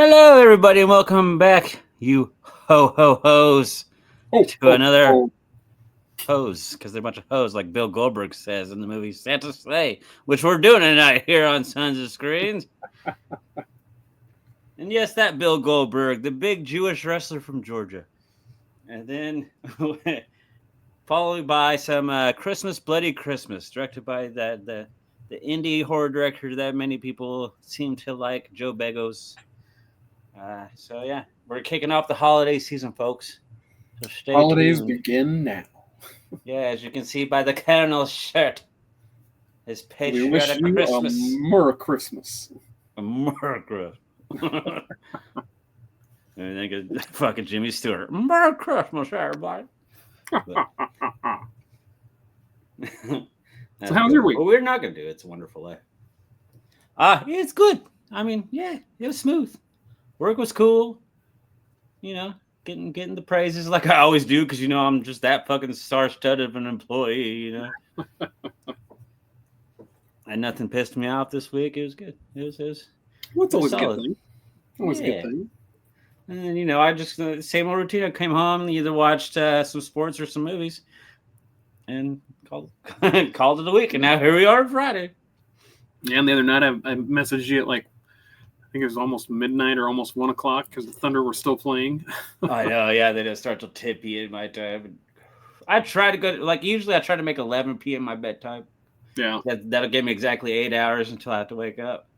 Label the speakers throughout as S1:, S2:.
S1: Hello, everybody, and welcome back, you ho-ho-hos,
S2: Oh,
S1: to another hose, because they're a bunch of hoes, like Bill Goldberg says in the movie Santa Slay, which we're doing tonight here on Sons of Screens. And yes, that Bill Goldberg, the big Jewish wrestler from Georgia. And then followed by some Christmas Bloody Christmas, directed by the indie horror director that many people seem to like, Joe Begos. So yeah, we're kicking off the holiday season, folks. So stay
S2: holidays
S1: tuned.
S2: begin now.
S1: Yeah, as you can see by the Colonel's shirt, his
S2: We wish
S1: patriotic
S2: you
S1: Christmas.
S2: a Merry Christmas.
S1: America. And then get fucking Jimmy Stewart. Merry Christmas, everybody.
S2: So how's your week?
S1: Well, we're not gonna do it. It's a Wonderful Life. It's good. I mean, yeah, it was smooth. Work was cool. You know, getting the praises like I always do, because I'm just that fucking star-studded of an employee. And nothing pissed me off this week. It was good. It was
S2: What's always a good
S1: solid.
S2: thing? Always a
S1: Yeah.
S2: good thing.
S1: And I just same old routine. I came home, either watched some sports or some movies, and called called it a week. And now here we are on Friday.
S2: Yeah, and the other night I messaged you at I think it was almost midnight or almost 1 o'clock because the Thunder were still playing.
S1: I know, yeah, they didn't start till 10 p.m. my time. I try to go usually I try to make 11 p.m. my bedtime.
S2: Yeah,
S1: That'll give me exactly 8 hours until I have to wake up.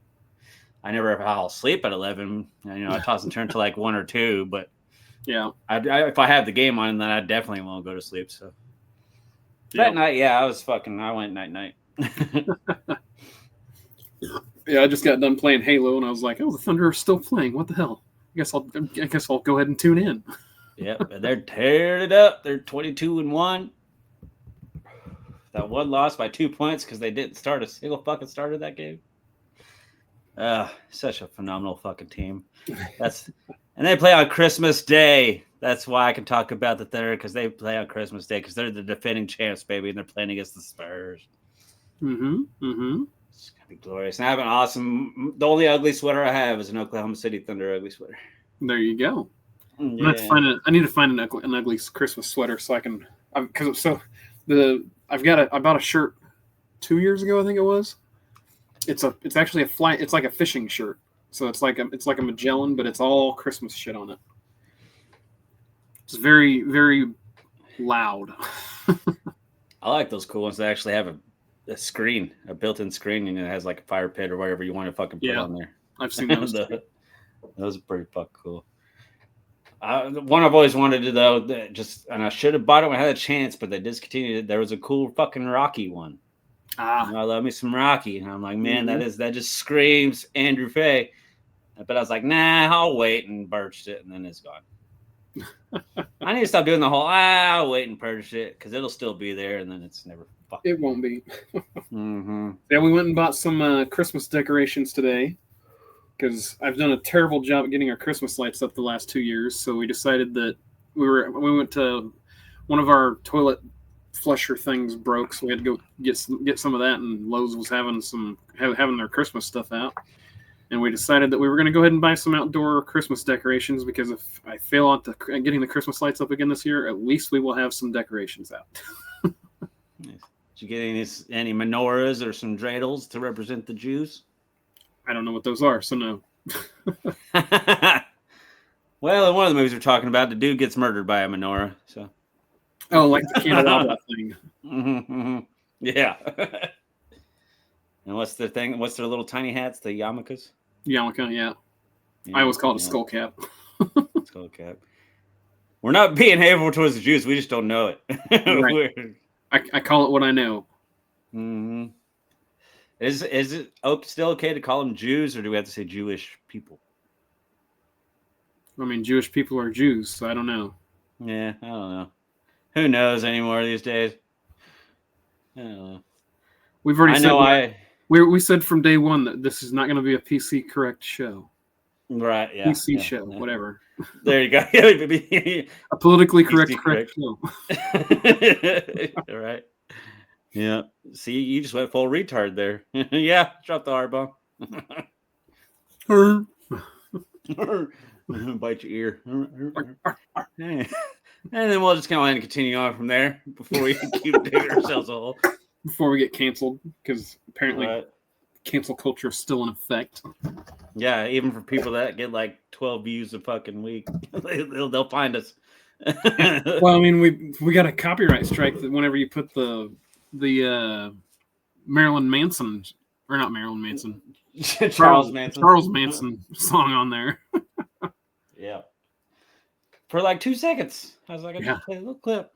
S1: I never fall asleep at 11. I toss and turn to like 1 or 2, but
S2: yeah.
S1: if I have the game on, then I definitely won't go to sleep. So
S2: Yeah.
S1: that night, yeah, I went night.
S2: Yeah, I just got done playing Halo, and I was like, "Oh, the Thunder are still playing. What the hell? I guess I'll go ahead and tune in."
S1: Yep, and they're tearing it up. They're 22-1. That one loss by 2 points because they didn't start a single fucking start of that game. Such a phenomenal fucking team. And they play on Christmas Day. That's why I can talk about the Thunder, because they play on Christmas Day, because they're the defending champs, baby, and they're playing against the Spurs.
S2: Mm-hmm.
S1: It's gonna be glorious. And I have an awesome. The only ugly sweater I have is an Oklahoma City Thunder ugly sweater.
S2: There you go.
S1: Yeah.
S2: I need to find an ugly Christmas sweater so I can. I bought a shirt 2 years ago, I think it was. It's actually it's like a fishing shirt. So it's like a Magellan, but it's all Christmas shit on it. It's very, very loud.
S1: I like those cool ones that actually have a screen, a built-in screen, and it has like a fire pit or whatever you want to fucking put on there.
S2: I've seen those.
S1: Those are pretty fucking cool. One I've always wanted to, though, and I should have bought it when I had a chance, but they discontinued it. There was a cool fucking Rocky one. I love me some Rocky, and I'm like, man, that just screams Andrew Faye. But I was like, nah, I'll wait, and purchased it, and then it's gone. I need to stop doing the whole I'll wait and purchase it, because it'll still be there, and then it's never fucking.
S2: It won't be.
S1: Mm-hmm.
S2: Yeah, we went and bought some Christmas decorations today, because I've done a terrible job at getting our Christmas lights up the last 2 years. So we decided that we went to one of our toilet flusher things broke, so we had to go get some of that. And Lowe's was having their Christmas stuff out, and we decided that we were going to go ahead and buy some outdoor Christmas decorations, because if I fail at getting the Christmas lights up again this year, at least we will have some decorations out.
S1: Nice. Did you get any menorahs or some dreidels to represent the Jews?
S2: I don't know what those are, so no.
S1: Well, in one of the movies we're talking about, the dude gets murdered by a menorah. So.
S2: Oh, like the candelabra thing.
S1: Mm-hmm. Yeah. And what's the thing? What's their little tiny hats? The yarmulkes?
S2: Yarmulke, yeah. I always call it a skull cap.
S1: Skull cap. We're not being hateful towards the Jews. We just don't know it.
S2: Right. I call it what I know.
S1: Mm-hmm. Is it still okay to call them Jews, or do we have to say Jewish people?
S2: I mean, Jewish people are Jews, so I don't know.
S1: Yeah, I don't know. Who knows anymore these days? I don't know.
S2: We've already we said from day one that this is not going to be a PC correct show.
S1: Right, yeah.
S2: PC show, whatever.
S1: There you go.
S2: A politically correct show.
S1: All right. Yeah. See, you just went full retard there. Yeah, drop the R-bomb. Bite your ear. And then we'll just go ahead and continue on from there before we keep digging ourselves a hole.
S2: Before we get canceled, because apparently cancel culture is still in effect.
S1: Yeah, even for people that get like 12 views a fucking week, they'll find us.
S2: Well, I mean, we got a copyright strike that whenever you put the Marilyn Manson, or not Marilyn Manson,
S1: Charles
S2: Manson song on there.
S1: Yeah. For like 2 seconds. I was like, I just play a little clip.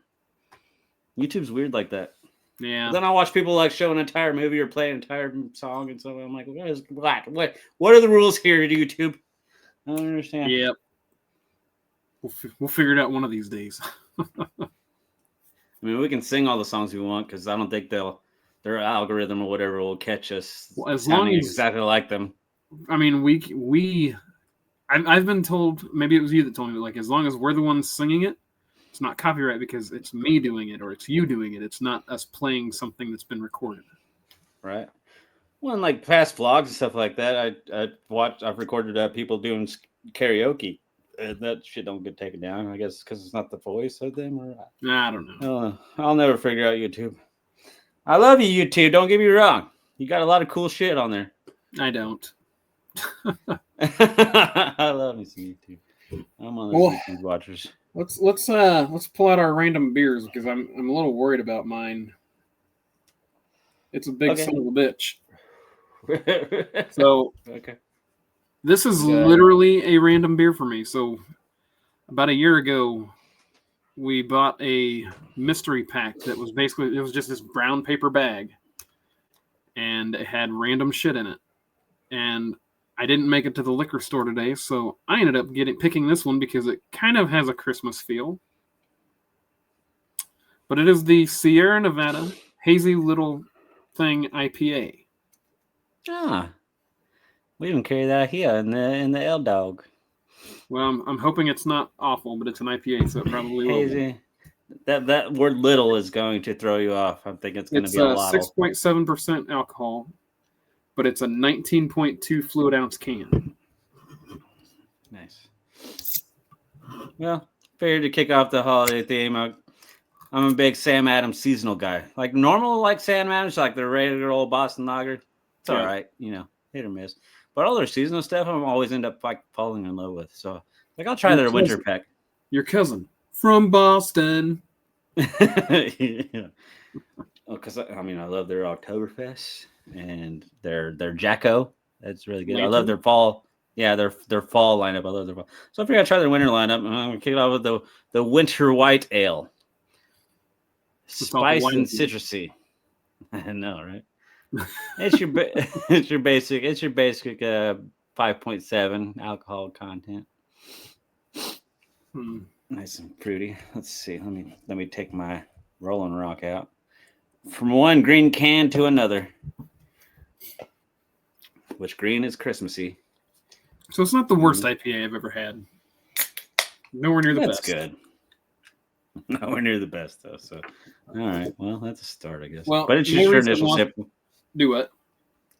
S1: YouTube's weird like that.
S2: Yeah.
S1: But then I watch people like show an entire movie or play an entire song and so I'm like, what are the rules here at YouTube? I don't understand.
S2: Yep. We'll figure it out one of these days.
S1: I mean, we can sing all the songs we want because I don't think their algorithm or whatever will catch us
S2: as long as
S1: exactly like them.
S2: I mean, I've been told, maybe it was you that told me, like as long as we're the ones singing it, it's not copyright because it's me doing it or it's you doing it. It's not us playing something that's been recorded.
S1: Right. Well, in like past vlogs and stuff like that, I've recorded people doing karaoke. That shit don't get taken down. I guess because it's not the voice of them, or
S2: I don't know.
S1: I'll never figure out YouTube. I love you, YouTube. Don't get me wrong. You got a lot of cool shit on there.
S2: I don't.
S1: I love me some YouTube. I'm on the YouTube watchers.
S2: Let's pull out our random beers because I'm a little worried about mine. It's a big son of a bitch. So
S1: okay.
S2: This is literally a random beer for me. So about a year ago, we bought a mystery pack that was basically, it was just this brown paper bag. And it had random shit in it. And I didn't make it to the liquor store today, so I ended up picking this one because it kind of has a Christmas feel. But it is the Sierra Nevada Hazy Little Thing IPA.
S1: Ah. We don't carry that here in the L Dog.
S2: Well, I'm hoping it's not awful, but it's an IPA, so it probably will be.
S1: That word "little" is going to throw you off. I'm thinking it's going to be a lot.
S2: It's 6.7% alcohol, but it's a 19.2 fluid ounce can.
S1: Nice. Well, figured to kick off the holiday theme. I'm a big Sam Adams seasonal guy. Like normal, like Sam Adams, like the regular old Boston Lager. It's all right, hit or miss. But all their seasonal stuff, I'm always end up like falling in love with. So, like, I'll try their winter pack.
S2: Your cousin from Boston.
S1: Yeah. Because I love their Oktoberfest and their Jacko. That's really good. Lantern? I love their fall. Yeah, their fall lineup. I love their fall. So I figured I'd try their winter lineup. I'm gonna kick it off with the winter white ale. Spice and citrusy. I know, right? It's your basic 5.7 alcohol content. Nice and fruity. Let's see. Let me take my Rolling Rock out. From one green can to another. Which green is Christmassy.
S2: So it's not the worst IPA I've ever had. Nowhere near the best.
S1: That's good. Nowhere near the best though. So all right. Well, that's a start, I guess.
S2: Well,
S1: but it's just your initial sip.
S2: Do what?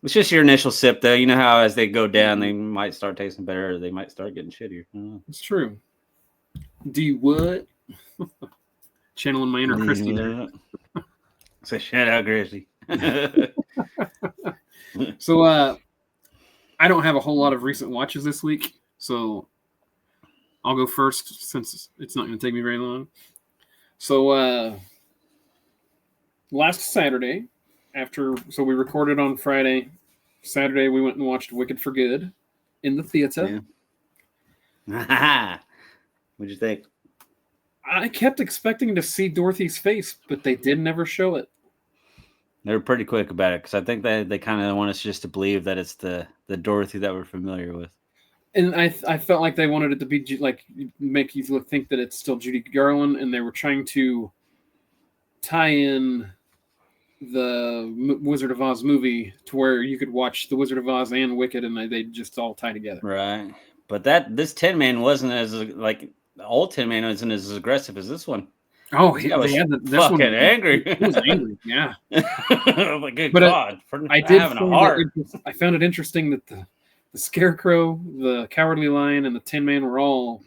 S1: It's just your initial sip, though. You know how as they go down, they might start tasting better, or they might start getting shittier.
S2: It's true. Do what? Channeling my inner Christy there.
S1: So shout out, Christy.
S2: So, I don't have a whole lot of recent watches this week, so I'll go first since it's not going to take me very long. So, last Saturday. So we recorded on Friday. Saturday, we went and watched Wicked for Good in the theater.
S1: Yeah. What'd you think?
S2: I kept expecting to see Dorothy's face, but they did never show it.
S1: They were pretty quick about it because I think they kind of want us just to believe that it's the Dorothy that we're familiar with.
S2: And I felt like they wanted it to be like make you think that it's still Judy Garland, and they were trying to tie in the Wizard of Oz movie to where you could watch the Wizard of Oz and Wicked and they just all tie together.
S1: Right. But this Tin Man wasn't as like the old Tin Man wasn't as aggressive as this one.
S2: Oh, yeah, this
S1: fucking
S2: one,
S1: angry.
S2: He was angry, yeah.
S1: Like, good God, for
S2: I did
S1: having a heart.
S2: I found it interesting that the Scarecrow, the Cowardly Lion, and the Tin Man were all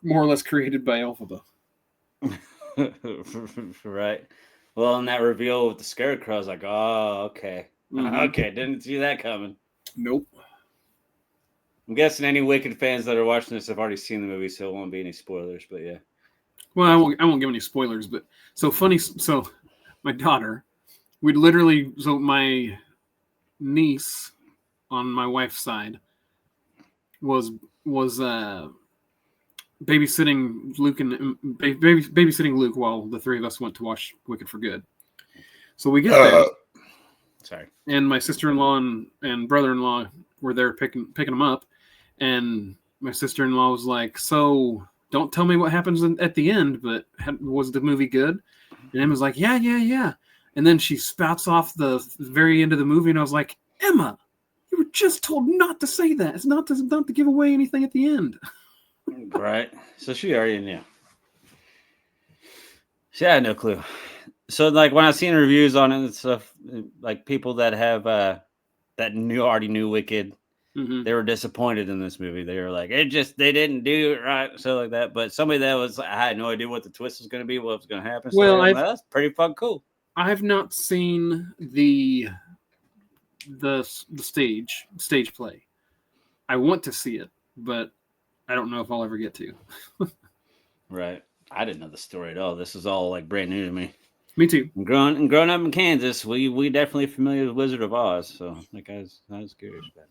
S2: more or less created by Elphaba.
S1: Right. Well, in that reveal with the Scarecrow, I was like, oh, okay. Mm-hmm. Okay, didn't see that coming.
S2: Nope.
S1: I'm guessing any Wicked fans that are watching this have already seen the movie, so it won't be any spoilers, but yeah.
S2: Well, I won't give any spoilers, but so funny. So my daughter, so my niece on my wife's side was babysitting Luke babysitting Luke while the three of us went to watch Wicked for Good. So we get there.
S1: Sorry.
S2: And my sister-in-law and brother-in-law were there picking them up, and my sister-in-law was like, "So don't tell me what happens at the end, but was the movie good?" And Emma's like, "Yeah." And then she spouts off the very end of the movie, and I was like, "Emma, you were just told not to say that. It's not to give away anything at the end."
S1: Right. So she already knew. She had no clue. So like when I seen reviews on it and stuff, like people that have that already knew Wicked, mm-hmm. They were disappointed in this movie. They were like, they didn't do it right, so like that. But somebody that was, I had no idea what the twist was going to be, what was going to happen. So well, that's pretty fucking cool.
S2: I've not seen the stage play. I want to see it, but I don't know if I'll ever get to.
S1: Right. I didn't know the story at all. This is all like brand new to me.
S2: Me too.
S1: Growing up in Kansas, we definitely familiar with Wizard of Oz, so like I was curious about it.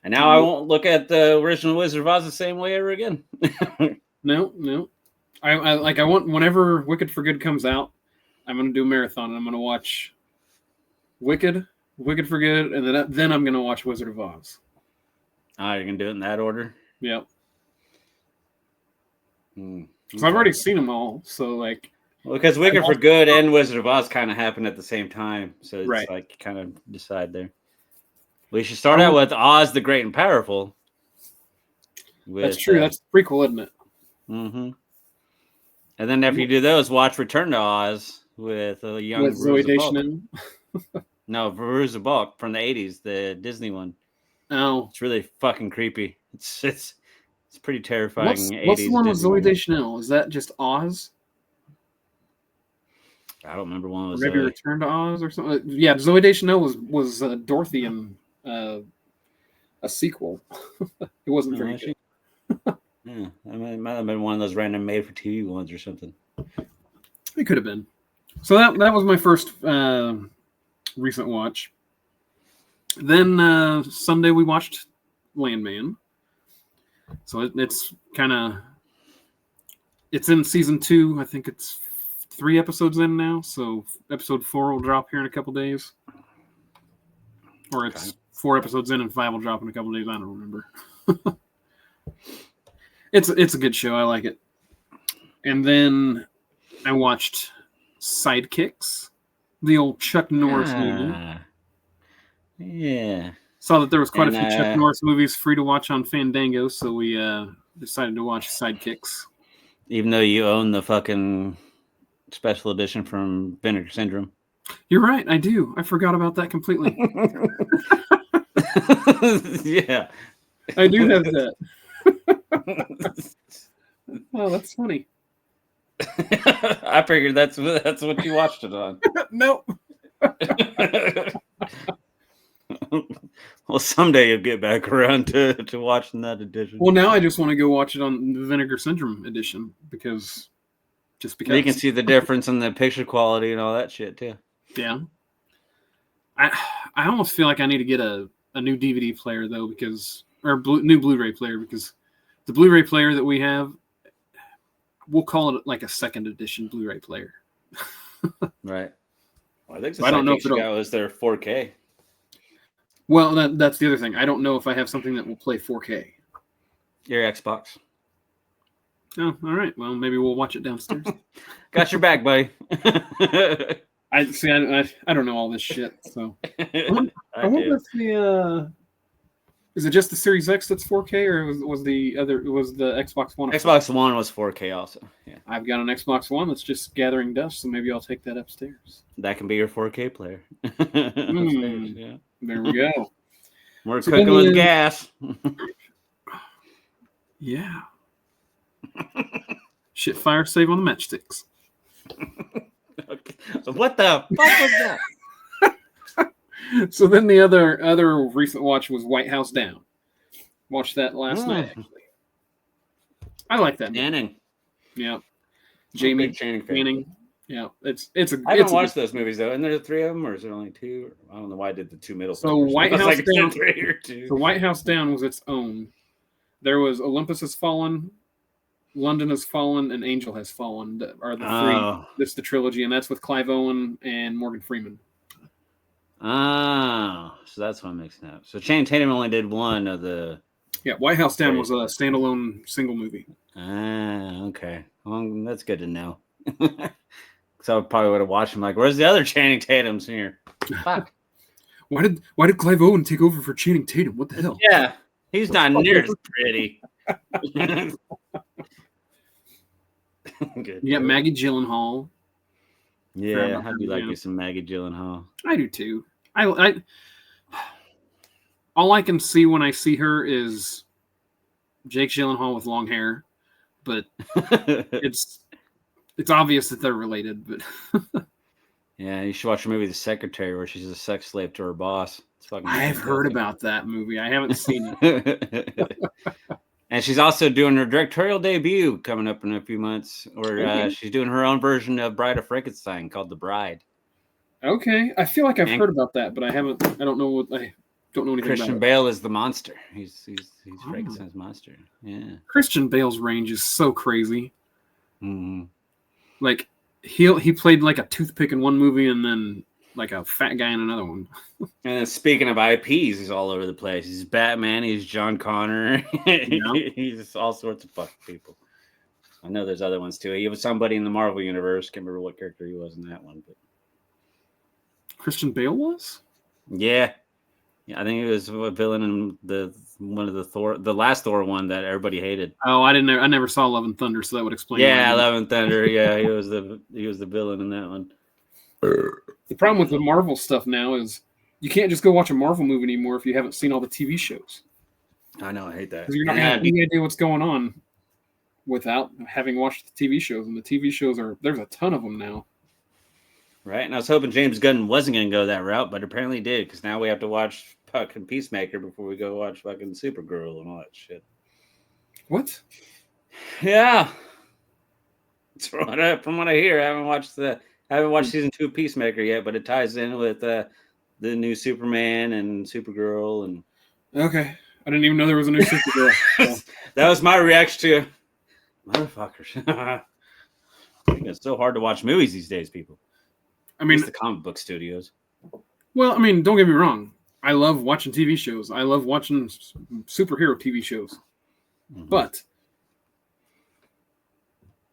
S1: And now I won't look at the original Wizard of Oz the same way ever again.
S2: No. I want, whenever Wicked for Good comes out, I'm gonna do a marathon and I'm gonna watch Wicked for Good, and then I'm gonna watch Wizard of Oz.
S1: You're gonna do it in that order?
S2: Yep. So I've already seen them all, so like.
S1: Well, because Wicked for Good and Wizard of Oz kind of happened at the same time, so it's
S2: right.
S1: Like kind of decide there. We should start out with Oz the Great and Powerful.
S2: That's true. That's the prequel, isn't it?
S1: Mm-hmm. And then after you do those, watch Return to Oz with a young
S2: Zoe Deschanel.
S1: No, Veruza Balk from the 80s, the Disney one.
S2: Oh,
S1: it's really fucking creepy. It's pretty terrifying.
S2: What's the one with Zoe Deschanel? Is that just Oz?
S1: I don't remember one was
S2: maybe Return to Oz or something. Yeah, Zoe Deschanel was Dorothy in a sequel. It wasn't very good.
S1: Yeah, I mean, it might have been one of those random made-for-TV ones or something.
S2: It could have been. So that was my first recent watch. Then Sunday we watched Landman. So it's in season 2. I think it's 3 episodes in now. So episode 4 will drop here in a couple days. Or it's 4 episodes in and 5 will drop in a couple days. I don't remember. It's a good show. I like it. And then I watched Sidekicks, the old Chuck Norris movie.
S1: Yeah.
S2: Saw that there was quite a few Chuck Norris movies free to watch on Fandango, so we decided to watch Sidekicks.
S1: Even though you own the fucking special edition from Vinegar Syndrome.
S2: You're right, I do. I forgot about that completely.
S1: Yeah.
S2: I do have that. Oh, that's funny.
S1: I figured that's what you watched it on.
S2: Nope.
S1: Well, someday you'll get back around to watching that edition.
S2: Well, now I just want to go watch it on the Vinegar Syndrome edition because
S1: you can see the difference in the picture quality and all that shit too.
S2: Yeah. I almost feel like I need to get a new DVD player though, new Blu-ray player, because the Blu-ray player that we have, we'll call it like a second edition Blu-ray player.
S1: Right. Well, I think I don't know if it was their 4K.
S2: Well, that's the other thing. I don't know if I have something that will play 4K.
S1: Your Xbox.
S2: Oh, all right. Well, maybe we'll watch it downstairs.
S1: Got your back, buddy.
S2: I don't know all this shit. So I wonder if the is it just the Series X that's 4K, or was the Xbox One?
S1: Xbox One was 4K also. Yeah.
S2: I've got an Xbox One that's just gathering dust, so maybe I'll take that upstairs.
S1: That can be your 4K player.
S2: Yeah. There we go.
S1: We're cooking with gas.
S2: Yeah. Shit, fire save on the matchsticks.
S1: Okay. What the fuck was
S2: that? So then the other recent watch was White House Down. Watched that last night, actually. I like that movie.
S1: Channing.
S2: Yeah. Jamie
S1: Channing.
S2: Yeah, I
S1: haven't watched those movies though. And there's 3 of them, or is there only 2? I don't know why I did the 2 middle.
S2: So White House Down. 3 or 2. The White House Down was its own. There was Olympus Has Fallen, London Has Fallen, and Angel Has Fallen. That are the 3. This is the trilogy, and that's with Clive Owen and Morgan Freeman.
S1: So that's what I'm mixing up. So Channing Tatum only did 1 of the.
S2: Yeah, White House Down was a standalone single movie.
S1: Okay. Well, that's good to know. So I probably would have watched him like, where's the other Channing Tatums here? Fuck.
S2: Why did Clive Owen take over for Channing Tatum? What the hell?
S1: Yeah, he's not near as pretty.
S2: Good. You got Maggie Gyllenhaal.
S1: Yeah, I do like me some Maggie Gyllenhaal.
S2: I do too. I all I can see when I see her is Jake Gyllenhaal with long hair, but it's obvious that they're related. But
S1: yeah, you should watch the movie The Secretary, where she's a sex slave to her boss. It's fucking.
S2: I have heard about that movie. I haven't seen it.
S1: And she's also doing her directorial debut coming up in a few months, or she's doing her own version of Bride of Frankenstein called The Bride.
S2: Okay, I feel like I've heard about that, but I don't know anything about it.
S1: Christian Bale is the monster. He's Frankenstein's monster. Yeah.
S2: Christian Bale's range is so crazy.
S1: Mm-hmm.
S2: Like he played like a toothpick in one movie and then like a fat guy in another one.
S1: And then speaking of IPs, he's all over the place. He's Batman. He's John Connor. Yeah. He's all sorts of fucking people. I know there's other ones too. He was somebody in the Marvel universe. Can't remember what character he was in that one, but
S2: Christian Bale was.
S1: Yeah, I think he was a villain in one of the last Thor one that everybody hated.
S2: Oh, I never saw Love and Thunder, so that would explain.
S1: Yeah, Love and Thunder. Yeah, he was the villain in that one.
S2: The problem with the Marvel stuff now is you can't just go watch a Marvel movie anymore if you haven't seen all the TV shows.
S1: I know, I hate that.
S2: Because you're not having any idea what's going on without having watched the TV shows, and the TV shows there's a ton of them now.
S1: Right, and I was hoping James Gunn wasn't going to go that route, but apparently he did, because now we have to watch fucking Peacemaker before we go watch fucking Supergirl and all that shit.
S2: What?
S1: Yeah. From what I hear, I haven't watched season 2 of Peacemaker yet, but it ties in with the new Superman and Supergirl. And
S2: okay, I didn't even know there was a new Supergirl. So.
S1: That was my reaction to motherfuckers. It's so hard to watch movies these days, people.
S2: I mean,
S1: the comic book studios.
S2: Well, I mean, don't get me wrong. I love watching TV shows. I love watching superhero TV shows. Mm-hmm. But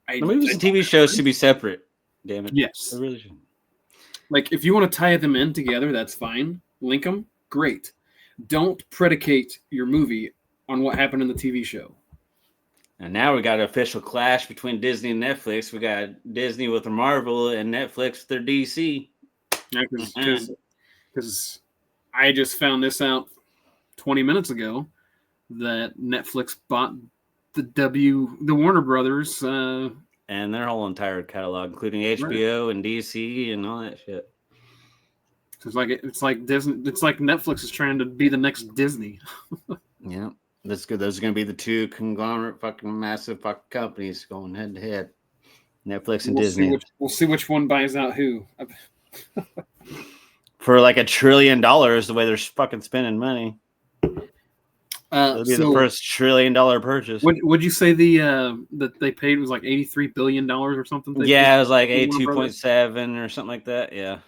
S1: the movies and TV shows should be separate. Damn it.
S2: Yes.
S1: They really should.
S2: Like, if you want to tie them in together, that's fine. Link them. Great. Don't predicate your movie on what happened in the TV show.
S1: And now we got an official clash between Disney and Netflix. We got Disney with their Marvel and Netflix with their DC.
S2: Yeah, because I just found this out 20 minutes ago that Netflix bought the Warner Brothers
S1: and their whole entire catalog, including HBO and DC and all that shit.
S2: It's like Disney. It's like Netflix is trying to be the next Disney.
S1: Yeah. That's good. Those are going to be the 2 conglomerate fucking massive fucking companies going head to head. Netflix and Disney.
S2: We'll see which one buys out who.
S1: For like $1 trillion, the way they're fucking spending money. It'll be the first $1 trillion purchase.
S2: Would you say that they paid was like $83 billion or something?
S1: Yeah, it was like 82.7 or something like that. Yeah.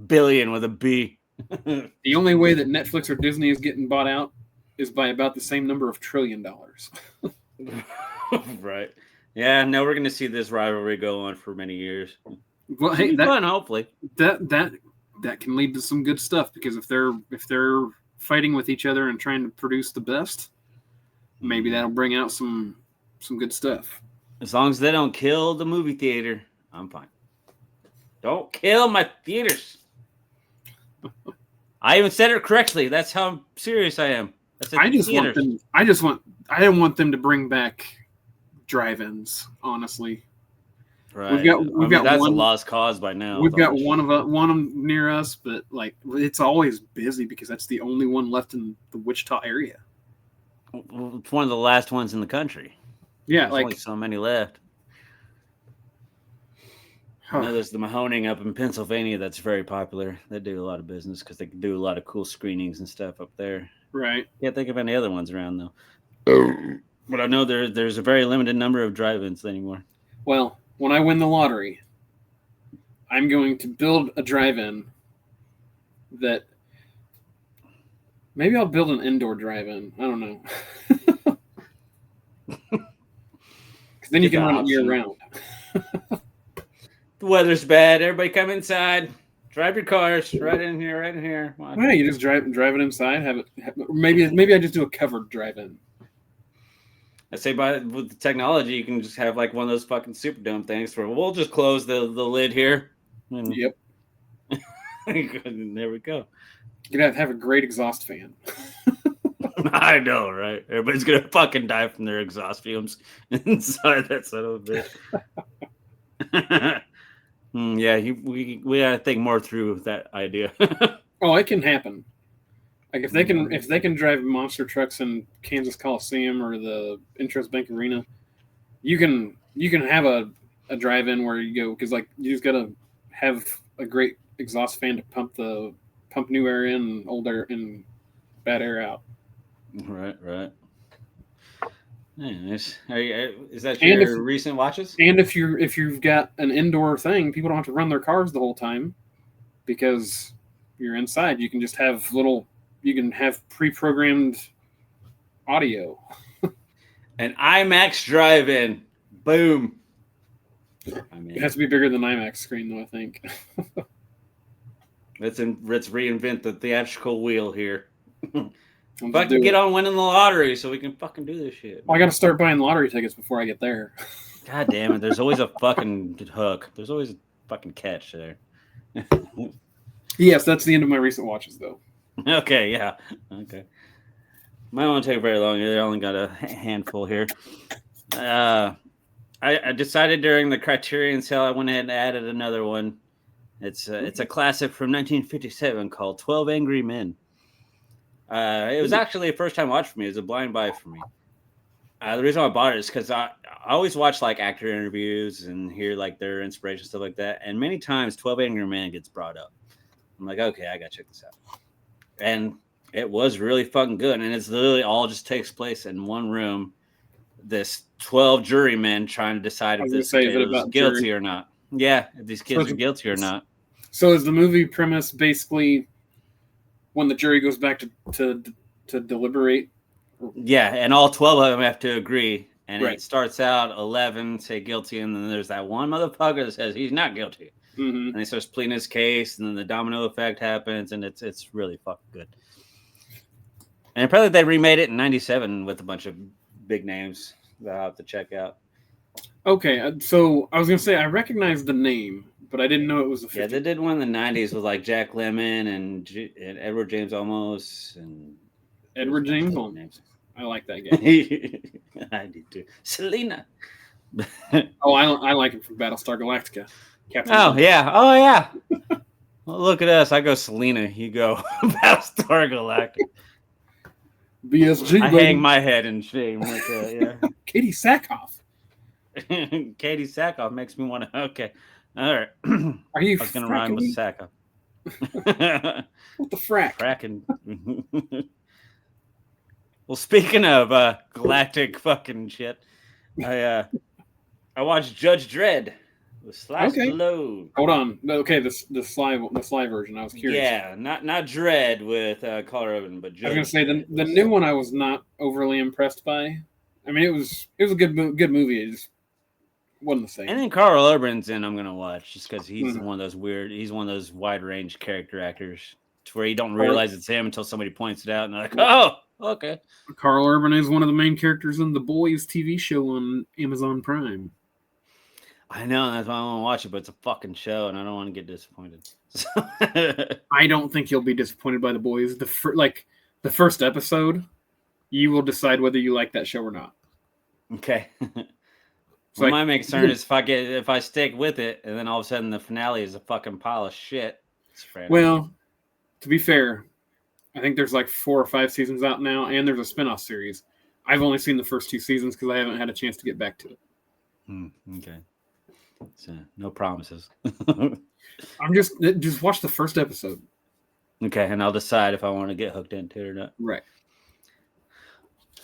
S1: Billion with a B.
S2: The only way that Netflix or Disney is getting bought out is by about the same number of $1 trillion.
S1: Right. Yeah, no, we're going to see this rivalry go on for many years.
S2: Well, hey,
S1: fun, hopefully.
S2: That can lead to some good stuff, because if they're fighting with each other and trying to produce the best, maybe that'll bring out some good stuff.
S1: As long as they don't kill the movie theater, I'm fine. Don't kill my theaters. I even said it correctly. That's how serious I am.
S2: I didn't want them to bring back drive-ins, honestly.
S1: Right.
S2: We've got
S1: that's
S2: one,
S1: a lost cause by now.
S2: We've got one of them near us, but like it's always busy because that's the only one left in the Wichita area.
S1: It's one of the last ones in the country.
S2: Yeah,
S1: there's only so many left. I know there's the Mahoning up in Pennsylvania that's very popular. They do a lot of business because they can do a lot of cool screenings and stuff up there.
S2: Right.
S1: Can't think of any other ones around though. But I know there's a very limited number of drive-ins anymore.
S2: Well, when I win the lottery, I'm going to build a drive-in that maybe I'll build an indoor drive-in. I don't know. Because then you can run it year-round.
S1: The weather's bad. Everybody come inside. Drive your cars right in here, right in here.
S2: Yeah, you just drive it inside. Maybe I just do a covered drive-in.
S1: I say with the technology, you can just have like one of those fucking Superdome things where we'll just close the lid here. And
S2: yep.
S1: And there we go.
S2: You're going to have a great exhaust fan.
S1: I know, right? Everybody's going to fucking die from their exhaust fumes inside that son of a bitch. Yeah, we got to think more through that idea.
S2: Oh, it can happen. Like if they can drive monster trucks in Kansas Coliseum or the Intrust Bank Arena, you can have a drive-in where you go because like you just gotta have a great exhaust fan to pump new air in and old air and bad air out.
S1: Right. Nice. Is that your recent watches?
S2: And if you've got an indoor thing, people don't have to run their cars the whole time because you're inside. You can just have you can have pre-programmed audio.
S1: An IMAX drive-in. Boom.
S2: It has to be bigger than IMAX screen, though, I think.
S1: Let's reinvent the theatrical wheel here. Fucking get on winning the lottery so we can fucking do this shit.
S2: Well, I got to start buying lottery tickets before I get there.
S1: God damn it. There's always a fucking hook. There's always a fucking catch there.
S2: Yes, that's the end of my recent watches, though.
S1: Okay, yeah. Okay. Mine won't take very long. I only got a handful here. I decided during the Criterion sale, I went ahead and added another one. It's a classic from 1957 called 12 Angry Men. It was actually a first-time watch for me. It was a blind buy for me. The reason I bought it is because I always watch like actor interviews and hear like their inspiration, stuff like that. And many times 12 Angry Men gets brought up. I'm like, okay, I got to check this out. And it was really fucking good. And it's literally all just takes place in one room. This 12 jurymen trying to decide if this kid is guilty or not. Yeah, if these kids are guilty or not.
S2: So is the movie premise basically when the jury goes back to deliberate?
S1: Yeah, and all 12 of them have to agree. And It starts out 11 say guilty, and then there's that one motherfucker that says he's not guilty.
S2: Mm-hmm.
S1: And he starts pleading his case, and then the domino effect happens, and it's really fucking good. And apparently they remade it in 97 with a bunch of big names that I'll have to check out.
S2: Okay, so I was going to say I recognize the name, but I didn't know it was the 50s.
S1: Yeah, they did one in the 90s with like Jack Lemmon and Edward James Olmos. And
S2: Edward James Olmos. I like that guy.
S1: I do too. Selena.
S2: Oh, I like him from Battlestar Galactica.
S1: Captain yeah. Well, look at us. I go Selena. You go Battlestar Galactica.
S2: BSG.
S1: I hang my head in shame. Like that, yeah.
S2: Katie Sackhoff.
S1: Katie Sackhoff makes me want to. Okay. All right.
S2: Are you?
S1: I was going to rhyme with Sackhoff.
S2: What the frack?
S1: Fracking. Well, speaking of galactic fucking shit, I watched Judge Dredd with Sly Stallone.
S2: Hold on. Okay, the Sly version. I was curious.
S1: Yeah, not Dredd with Carl Urban, but Judge.
S2: I was going to say the new one I was not overly impressed by. I mean, it was a good movie. It just wasn't the same.
S1: And then Carl Urban's in. I'm gonna watch just because he's one of those weird. He's one of those wide range character actors to where you don't realize it's him until somebody points it out, and they're like, "Oh, okay."
S2: Carl Urban is one of the main characters in The Boys TV show on Amazon Prime.
S1: I know, that's why I want to watch it, but it's a fucking show, and I don't want to get disappointed.
S2: I don't think you'll be disappointed by The Boys. The first episode, you will decide whether you like that show or not.
S1: Okay. Well, my main concern is if I stick with it, and then all of a sudden the finale is a fucking pile of shit.
S2: Well, to be fair, I think there's like 4 or 5 seasons out now, and there's a spinoff series. I've only seen the first 2 seasons because I haven't had a chance to get back to it.
S1: Okay. So, no promises.
S2: I'm just watch the first episode.
S1: Okay, and I'll decide if I want to get hooked into it or not.
S2: Right.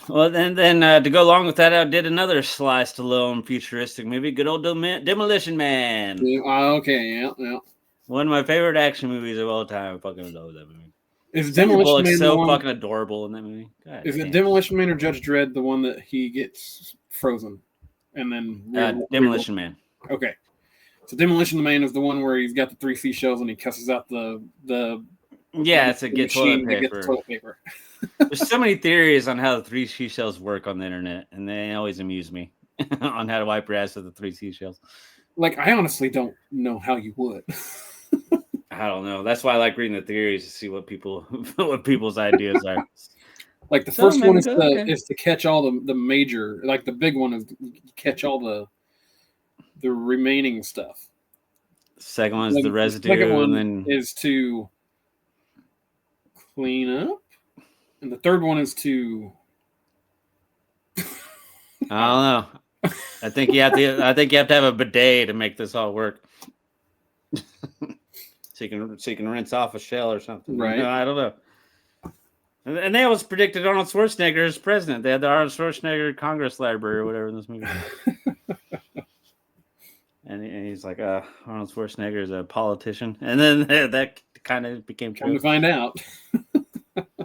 S1: Well, then to go along with that, I did another Sly Stallone futuristic movie, good old Demolition Man.
S2: Okay, yeah.
S1: One of my favorite action movies of all time. I fucking love that movie.
S2: Is Demolition Man
S1: so fucking adorable in that movie?
S2: Is it Demolition Man or Judge Dredd the one that he gets frozen and then
S1: Demolition Man?
S2: Okay, so Demolition Man is the one where he's got the 3 seashells and he cusses out the
S1: it's a get toilet paper. There's so many theories on how the 3 seashells work on the internet, and they always amuse me on how to wipe your ass with the 3 seashells.
S2: Like, I honestly don't know how you would.
S1: I don't know. That's why I like reading the theories to see what people's ideas are.
S2: Like the first one is to catch all the major, like the big one is to catch all the remaining stuff.
S1: The second one is the residue,
S2: the second one
S1: and then
S2: is to clean up, and the third one is to.
S1: I don't know. I think you have to have a bidet to make this all work. So you can rinse off a shell or something.
S2: Right.
S1: I don't know. And they always predicted Arnold Schwarzenegger as president. They had the Arnold Schwarzenegger Congress Library or whatever in this movie. and he's like, Arnold Schwarzenegger is a politician. And then that kind of became true.
S2: Come to find out.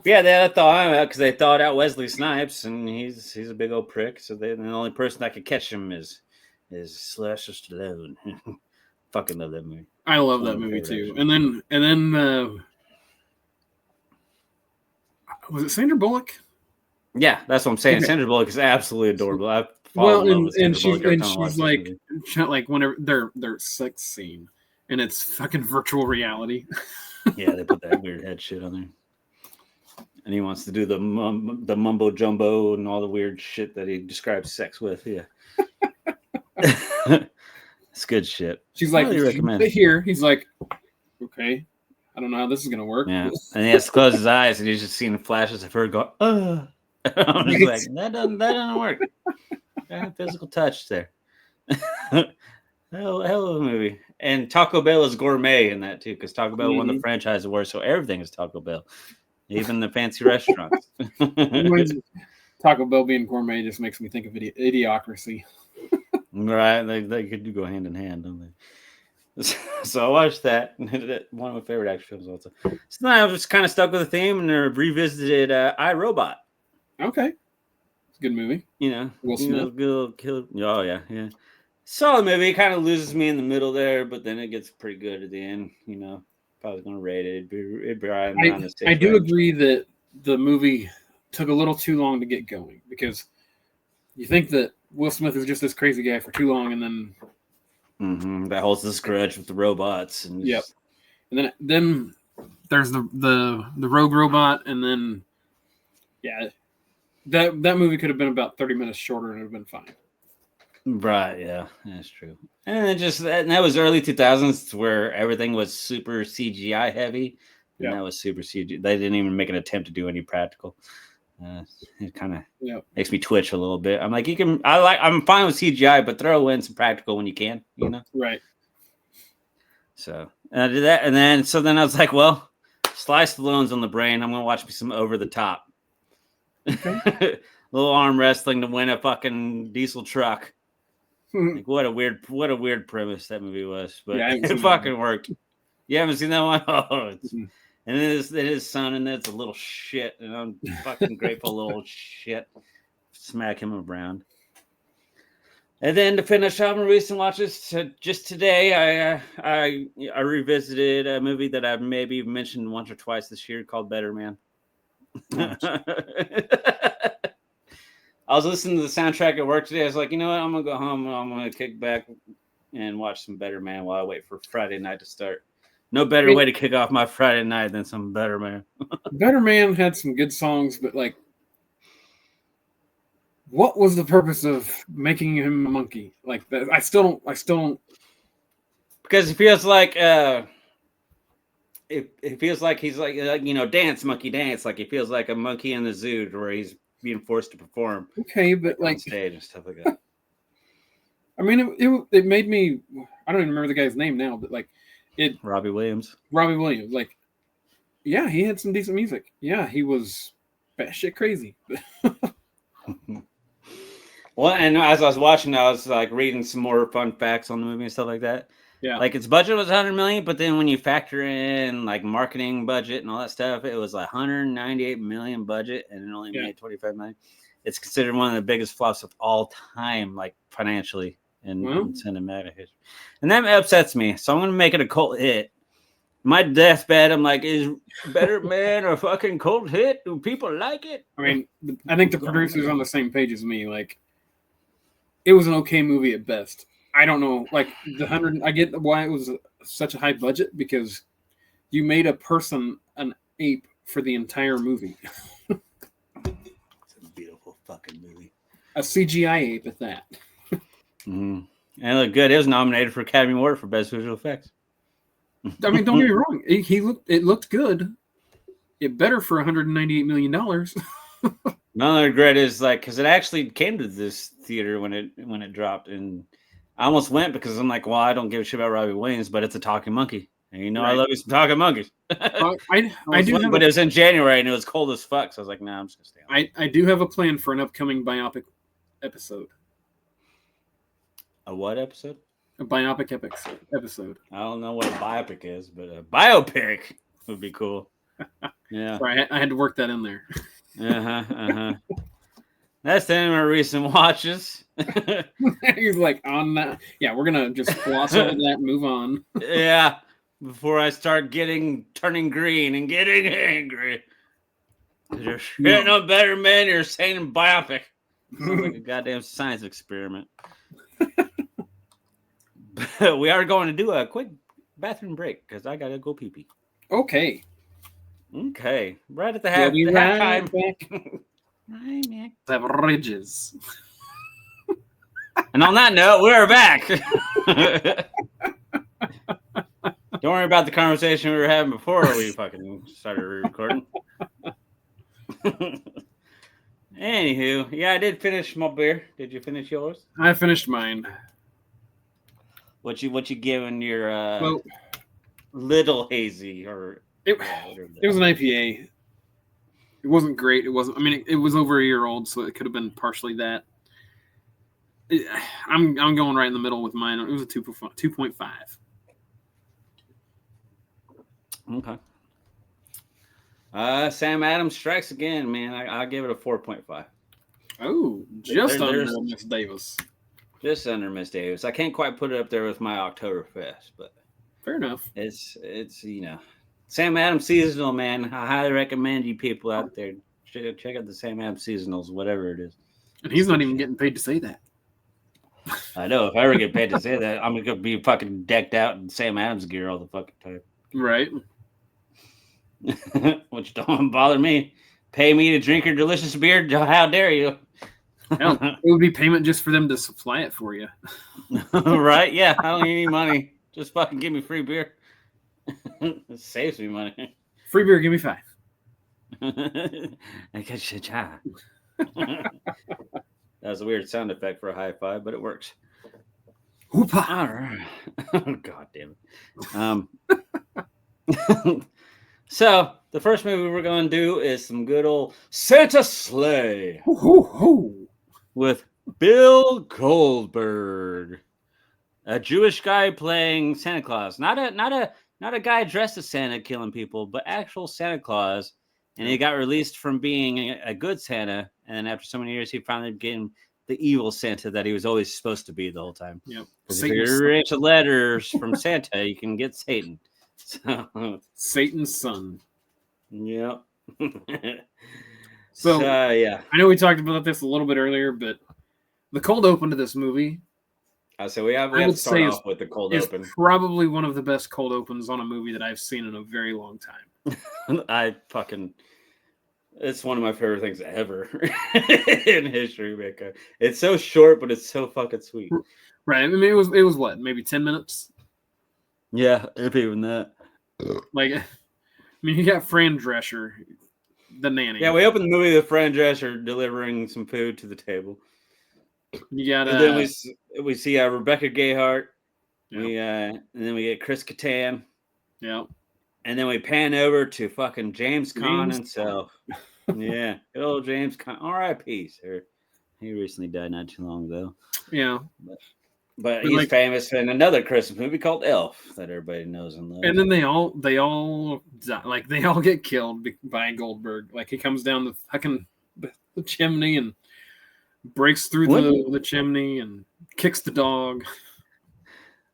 S1: Yeah, they thought him out because they thought out Wesley Snipes, and he's a big old prick. So the only person that could catch him is Sylvester Stallone. Fucking love that movie.
S2: I love that movie too. And then was it Sandra Bullock?
S1: Yeah, that's what I'm saying. Okay. Sandra Bullock is absolutely adorable.
S2: She's like whenever their sex scene, and it's fucking virtual reality.
S1: Yeah, they put that weird head shit on there. And he wants to do the mumbo jumbo and all the weird shit that he describes sex with. Yeah. It's good shit.
S2: She's like, here. He's like, okay. I don't know how this is going to work.
S1: Yeah. And he has to close his eyes and he's just seeing flashes of her go, I'm just like, that doesn't work. Physical touch there. Hell of a movie. And Taco Bell is gourmet in that too, because Taco Bell won the franchise award, so everything is Taco Bell. Even the fancy restaurants.
S2: Taco Bell being gourmet just makes me think of Idiocracy.
S1: Right, they could go hand in hand, don't they? So I watched that. One of my favorite action films also. So then I was kind of stuck with the theme and revisited iRobot.
S2: Okay. It's a good movie.
S1: You know, Will Smith. Oh, yeah. Solid movie. Kind of loses me in the middle there, but then it gets pretty good at the end, you know. Probably going to rate it. It'd be right around the stage.
S2: I do agree that the movie took a little too long to get going because you think that Will Smith is just this crazy guy for too long, and then
S1: that holds this grudge with the robots. And
S2: yep. And then there's the rogue robot, and then that movie could have been about 30 minutes shorter and it would have been fine.
S1: Right, yeah, that's true. And that was early 2000s where everything was super CGI heavy. And that was super CGI. They didn't even make an attempt to do any practical. It kind of makes me twitch a little bit. I'm like, I'm fine with CGI, but throw in some practical when you can, you know?
S2: Right.
S1: So I did that, and then I was like, well, Sly Stallone's on the brain. I'm gonna watch me some Over the Top. Okay. Little arm wrestling to win a fucking diesel truck. Like, what a weird premise that movie was, but it fucking worked. You haven't seen that one? Oh, and it is son, and it's a little shit, and I'm fucking grateful, little shit. Smack him around. And then to finish up my recent watches, just today, I revisited a movie that I've maybe mentioned once or twice this year called Better Man. I was listening to the soundtrack at work today. I was like, you know what? I'm going to go home and I'm going to kick back, and watch some Better Man while I wait for Friday night to start. No better way to kick off my Friday night than some Better Man.
S2: Better Man had some good songs, but like, what was the purpose of making him a monkey? Like, I still don't.
S1: Because it feels like it feels like he's like dance monkey dance. Like it feels like a monkey in the zoo where he's being forced to perform.
S2: Okay, but like
S1: on stage and stuff like that.
S2: I mean, it made me. I don't even remember the guy's name now, but like it.
S1: Robbie Williams.
S2: Like, yeah, he had some decent music. Yeah, he was batshit crazy.
S1: Well, and as I was watching, I was like reading some more fun facts on the movie and stuff like that.
S2: Yeah,
S1: like its budget was 100 million, but then when you factor in like marketing budget and all that stuff, it was like 198 million budget, and it only made 25 million. It's considered one of the biggest flops of all time, like financially in cinematic history, and that upsets me. So I'm gonna make it a cult hit. My deathbed, I'm like, is Better Man a fucking cult hit? Do people like it?
S2: I mean, I think the producer's on the same page as me. Like, it was an okay movie at best. I don't know, like the 100. I get why it was such a high budget because you made a person an ape for the entire movie.
S1: It's a beautiful fucking movie.
S2: A CGI ape at that.
S1: Mm-hmm. And it looked good. It was nominated for Academy Award for Best Visual Effects.
S2: I mean, don't get me wrong. It looked good. It better for $198 million.
S1: My regret is like because it actually came to this theater when it dropped, and I almost went because I'm like, well, I don't give a shit about Robbie Williams, but it's a talking monkey, and I love you some talking monkeys.
S2: I do,
S1: but it was in January and it was cold as fuck, so I was like, nah, I'm just gonna stay.
S2: I do have a plan for an upcoming biopic episode.
S1: A what episode?
S2: A biopic episode.
S1: I don't know what a biopic is, but a biopic would be cool. Yeah.
S2: Sorry, I had to work that in there.
S1: That's the end of my recent watches.
S2: He's like, on that. Yeah, we're going to just gloss over that and move on.
S1: Yeah. Before I start turning green and getting angry. You're shitting on Better Man, you're saying biopic. Sounds like a goddamn science experiment. We are going to do a quick bathroom break because I got to go pee-pee.
S2: Okay.
S1: Right at the halftime.
S2: Right, man. Have ridges.
S1: And on that note, we're back. Don't worry about the conversation we were having before we fucking started recording. Anywho, yeah, I did finish my beer. Did you finish yours?
S2: I finished mine.
S1: What you giving your little hazy or
S2: it was an IPA. It wasn't great. It wasn't. I mean, it was over a year old, so it could have been partially that. I'm going right in the middle with mine. It was a 2.5.
S1: Okay. Sam Adams strikes again, man. I give it a 4.5.
S2: Oh, just under Miss Davis.
S1: Just under Miss Davis. I can't quite put it up there with my Oktoberfest, but
S2: fair enough.
S1: It's Sam Adams seasonal, man. I highly recommend you people out there check out the Sam Adams seasonals, whatever it is.
S2: And he's not even getting paid to say that.
S1: I know. If I ever get paid to say that, I'm gonna be fucking decked out in Sam Adams gear all the fucking time.
S2: Right.
S1: Which don't bother me. Pay me to drink your delicious beer. How dare you?
S2: Hell, it would be payment just for them to supply it for you.
S1: Right? Yeah. I don't need any money. Just fucking give me free beer. It saves me money.
S2: Free beer, give me 5.
S1: I guess you try. That was a weird sound effect for a high five, but it works.
S2: Whoop-a.
S1: All right. Oh, God damn it. So, the first movie we're going to do is some good old Santa Sleigh with Bill Goldberg, a Jewish guy playing Santa Claus. Not a guy dressed as Santa killing people, but actual Santa Claus. And he got released from being a good Santa, and after so many years, he finally became the evil Santa that he was always supposed to be the whole time.
S2: Yep.
S1: If you arrange the letters from Santa, you can get Satan. So,
S2: Satan's son.
S1: Yep.
S2: So
S1: yeah.
S2: I know we talked about this a little bit earlier, but the cold open to this movie
S1: So we have to start off with the cold open.
S2: Probably one of the best cold opens on a movie that I've seen in a very long time.
S1: It's one of my favorite things ever in history, Mika. It's so short, but it's so fucking sweet.
S2: Right. I mean, it was what, maybe 10 minutes?
S1: Yeah, if even that.
S2: Like, I mean, you got Fran Drescher, the nanny.
S1: Yeah, we open the movie with Fran Drescher delivering some food to the table.
S2: You got,
S1: and then we see Rebecca Gayheart.
S2: Yeah.
S1: And then we get Chris Kattan.
S2: Yeah.
S1: And then we pan over to fucking James Caan himself. Yeah, good old James Caan. R.I.P. sir. He recently died not too long ago.
S2: Yeah.
S1: But he's famous in another Christmas movie called Elf that everybody knows and loves.
S2: And then they all die. Like, they all get killed by Goldberg. Like, he comes down the fucking the chimney and breaks through the chimney and kicks the dog.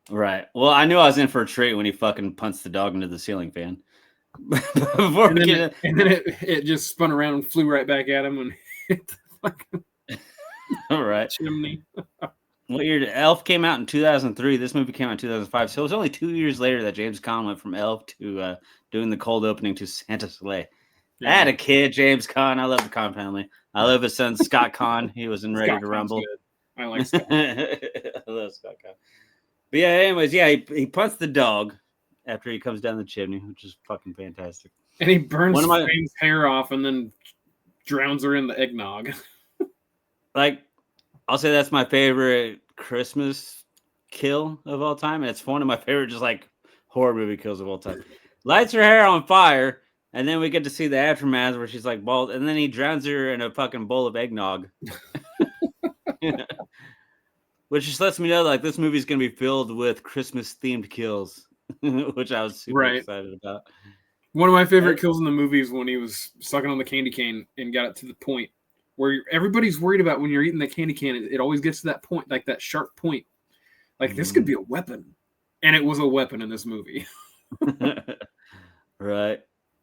S1: Right. Well, I knew I was in for a treat when he fucking punched the dog into the ceiling fan.
S2: and then it just spun around and flew right back at him and hit the fucking chimney.
S1: What year? Elf came out in 2003. This movie came out in 2005. So it was only 2 years later that James Caan went from Elf to doing the cold opening to Santa's Sleigh. Yeah. I had a kid, James Caan. I love the Caan family. I love his son, Scott Caan. He was in Ready to Rumble.
S2: Good. I like Scott.
S1: I love Scott Caan. But yeah, anyways, he punts the dog after he comes down the chimney, which is fucking fantastic.
S2: And he burns Fame's hair off and then drowns her in the eggnog.
S1: Like, I'll say that's my favorite Christmas kill of all time. And it's one of my favorite just like horror movie kills of all time. Lights her hair on fire, and then we get to see the aftermath where she's like bald, and then he drowns her in a fucking bowl of eggnog. Which just lets me know like this movie's gonna be filled with Christmas themed kills, which I was super excited about.
S2: One of my favorite kills in the movie is when he was sucking on the candy cane and got it to the point where everybody's worried about when you're eating the candy cane. It always gets to that point, like that sharp point. Like this could be a weapon, and it was a weapon in this movie.
S1: Right.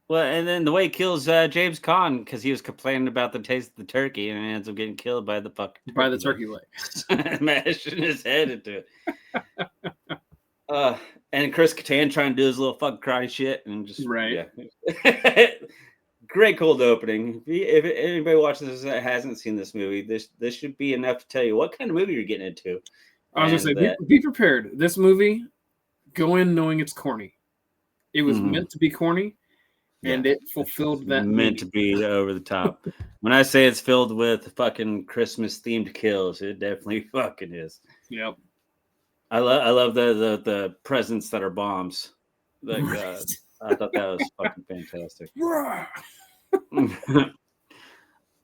S1: Well, and then the way he kills James Caan because he was complaining about the taste of the turkey and ends up getting killed by the
S2: turkey legs,
S1: mashing his head into it. And Chris Kattan trying to do his little fucking karate shit and just great cold opening. If anybody watches this that hasn't seen this movie, this should be enough to tell you what kind of movie you're getting into.
S2: I was gonna say, be prepared. This movie, go in knowing it's corny. It was meant to be corny. And it fulfilled that.
S1: Meant to be over the top. When I say it's filled with fucking Christmas themed kills, it definitely fucking is.
S2: Yep.
S1: I love the presents that are bombs. Like I thought that was fucking fantastic.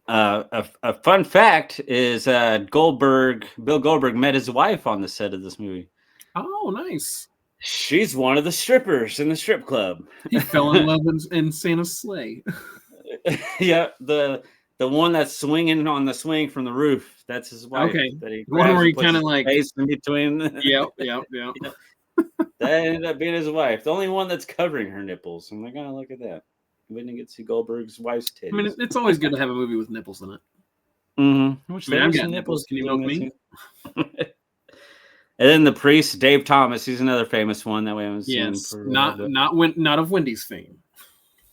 S1: A fun fact is Bill Goldberg met his wife on the set of this movie.
S2: Oh, nice.
S1: She's one of the strippers in the strip club.
S2: He fell in love in Santa's sleigh.
S1: Yeah, the one that's swinging on the swing from the roof. That's his wife.
S2: Okay, the one where he kind of like
S1: face in between.
S2: Yep.
S1: That ended up being his wife. The only one that's covering her nipples. I'm like, oh, look at that. We didn't get to see Goldberg's wife's titties.
S2: I mean, it's always good to have a movie with nipples in it.
S1: Mm-hmm.
S2: Which I've got nipples. Can you milk me?
S1: And then the priest, Dave Thomas, he's another famous one that we haven't seen.
S2: Yes, not of Wendy's fame.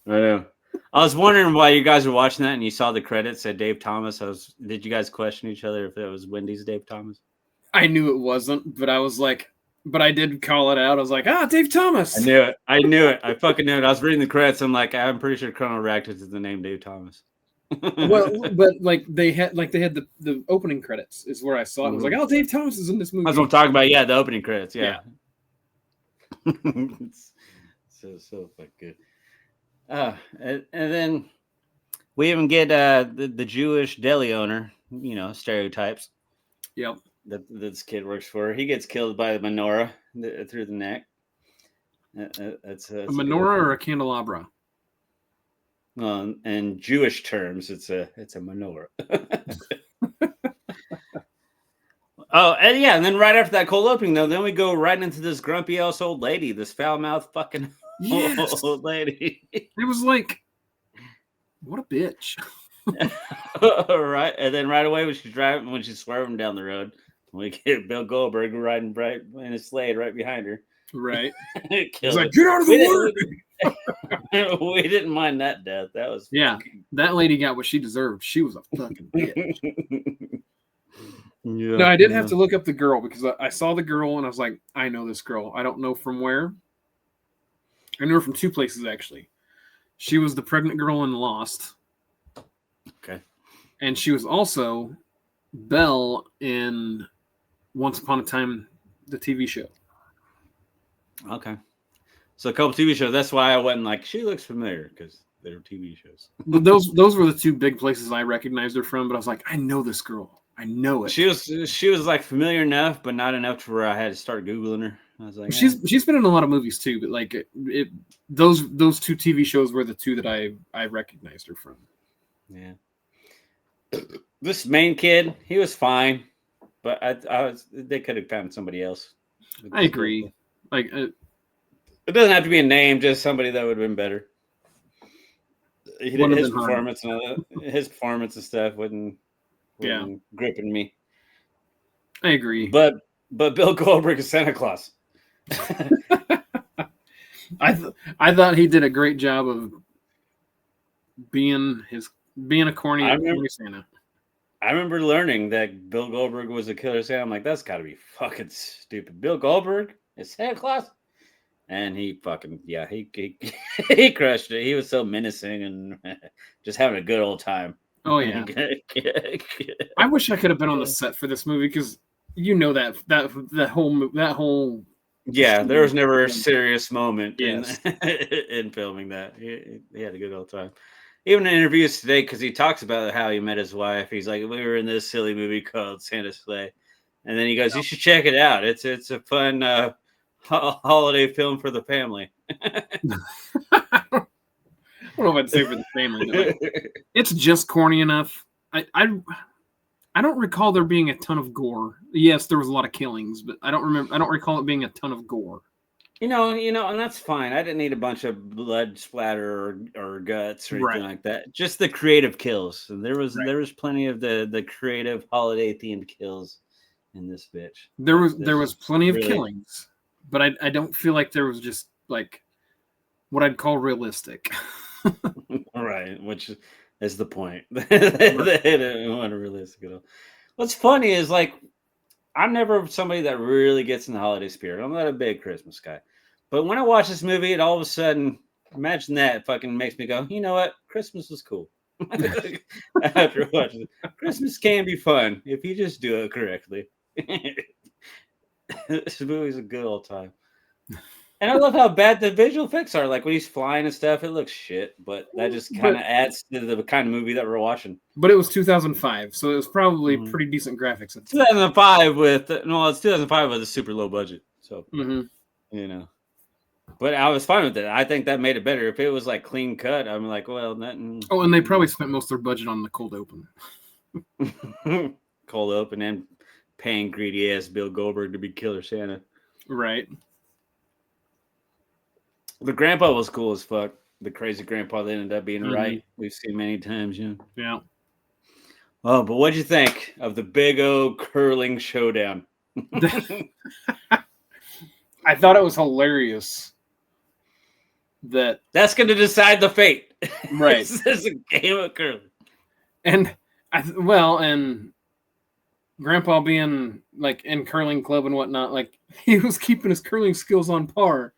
S1: I know. I was wondering why you guys were watching that and you saw the credits said Dave Thomas. Did you guys question each other if it was Wendy's Dave Thomas?
S2: I knew it wasn't, but I was like, but I did call it out. I was like, Dave Thomas.
S1: I knew it. I fucking knew it. I was reading the credits. I'm like, I'm pretty sure Colonel Reacted to the name Dave Thomas.
S2: Well, but like they had the opening credits is where I saw it. I was like, Dave Thomas is in this movie.
S1: That's what I'm talking about. Yeah, the opening credits. Yeah. so fucking good. And then we even get the Jewish deli owner. You know, stereotypes.
S2: Yep.
S1: That this kid works for. He gets killed by the menorah through the neck. That's a
S2: menorah or a candelabra.
S1: In Jewish terms, it's a menorah. Oh, and yeah, and then right after that cold opening, though, then we go right into this grumpy ass old lady, this foul mouthed fucking old lady.
S2: It was like, what a bitch.
S1: Right, and then right away when she's swerving down the road, We get Bill Goldberg riding right in a sled right behind her.
S2: Right.
S1: He's
S2: like, get out of the
S1: way! We didn't mind that death. That was
S2: that lady got what she deserved. She was a fucking bitch.
S1: Yeah,
S2: no, I did have to look up the girl because I saw the girl and I was like, I know this girl. I don't know from where. I knew her from two places actually. She was the pregnant girl in Lost.
S1: Okay.
S2: And she was also Belle in Once Upon a Time, the TV show.
S1: Okay. So a couple TV shows. That's why I wasn't like, she looks familiar because they're TV shows.
S2: But those were the two big places I recognized her from. But I was like, I know this girl. I know it.
S1: She was like familiar enough, but not enough to where I had to start Googling her. I was like,
S2: she's been in a lot of movies too. But like those two TV shows were the two that I recognized her from.
S1: Yeah. This main kid, he was fine, but they could have found somebody else.
S2: I agree. Like
S1: it doesn't have to be a name, just somebody that would have been better. His performance and stuff wouldn't gripping me.
S2: I agree.
S1: But Bill Goldberg is Santa Claus.
S2: I thought he did a great job of being a corny Santa.
S1: I remember learning that Bill Goldberg was a killer Santa. I'm like, that's got to be fucking stupid. Bill Goldberg is Santa Claus, and he fucking he crushed it. He was so menacing and just having a good old time.
S2: Oh yeah. I wish I could have been on the set for this movie because you know that whole.
S1: Yeah, there was never a serious moment in filming that. He had a good old time. Even in interviews today, because he talks about how he met his wife. He's like, we were in this silly movie called Santa's Sleigh. And then he goes, you should check it out. It's a fun holiday film for the family.
S2: I don't know if I'd say for the family. Like, it's just corny enough. I don't recall there being a ton of gore. Yes, there was a lot of killings, but I don't recall it being a ton of gore.
S1: You know, and that's fine. I didn't need a bunch of blood splatter or guts or anything like that. Just the creative kills. And there was plenty of the creative holiday themed kills in this bitch.
S2: There was plenty of killings, but I don't feel like there was just like what I'd call realistic.
S1: Right, which is the point. They didn't want to realistic at all. What's funny is like I'm never somebody that really gets in the holiday spirit. I'm not a big Christmas guy. But when I watch this movie, it all of a sudden, imagine that, it fucking makes me go, you know what? Christmas is cool. After watching it. Christmas can be fun if you just do it correctly. This movie's a good old time. And I love how bad the visual effects are. Like when he's flying and stuff, it looks shit. But that just kind of adds to the kind of movie that we're watching.
S2: But it was 2005, so it was probably pretty decent graphics.
S1: 2005 it's 2005 with a super low budget. So, you know. But I was fine with it. I think that made it better. If it was like clean cut, I'm like, well, nothing.
S2: Oh, and they probably spent most of their budget on the cold open.
S1: Cold open and paying greedy ass Bill Goldberg to be Killer Santa.
S2: Right.
S1: The grandpa was cool as fuck. The crazy grandpa that ended up being right. We've seen many times,
S2: Yeah.
S1: Oh, but what'd you think of the big O curling showdown?
S2: I thought it was hilarious.
S1: That's going to decide the fate.
S2: Right.
S1: This is a game of curling.
S2: And and Grandpa being like in curling club and whatnot, like he was keeping his curling skills on par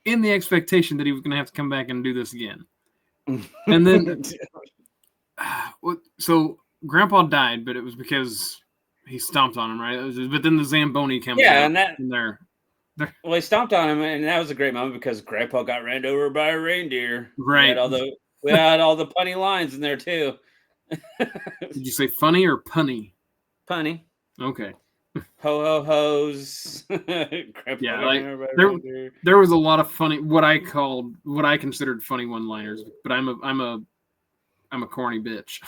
S2: in the expectation that he was going to have to come back and do this again. And then, so Grandpa died, but it was because he stomped on him, right? But then the Zamboni comes out.
S1: And that. Well, he stomped on him, and that was a great moment because Grandpa got ran over by a reindeer.
S2: Right.
S1: We had all the punny lines in there too.
S2: Did you say funny or punny?
S1: Punny.
S2: Okay.
S1: Ho ho ho's.
S2: Yeah, like there was a lot of funny what I considered funny one-liners, but I'm a corny bitch.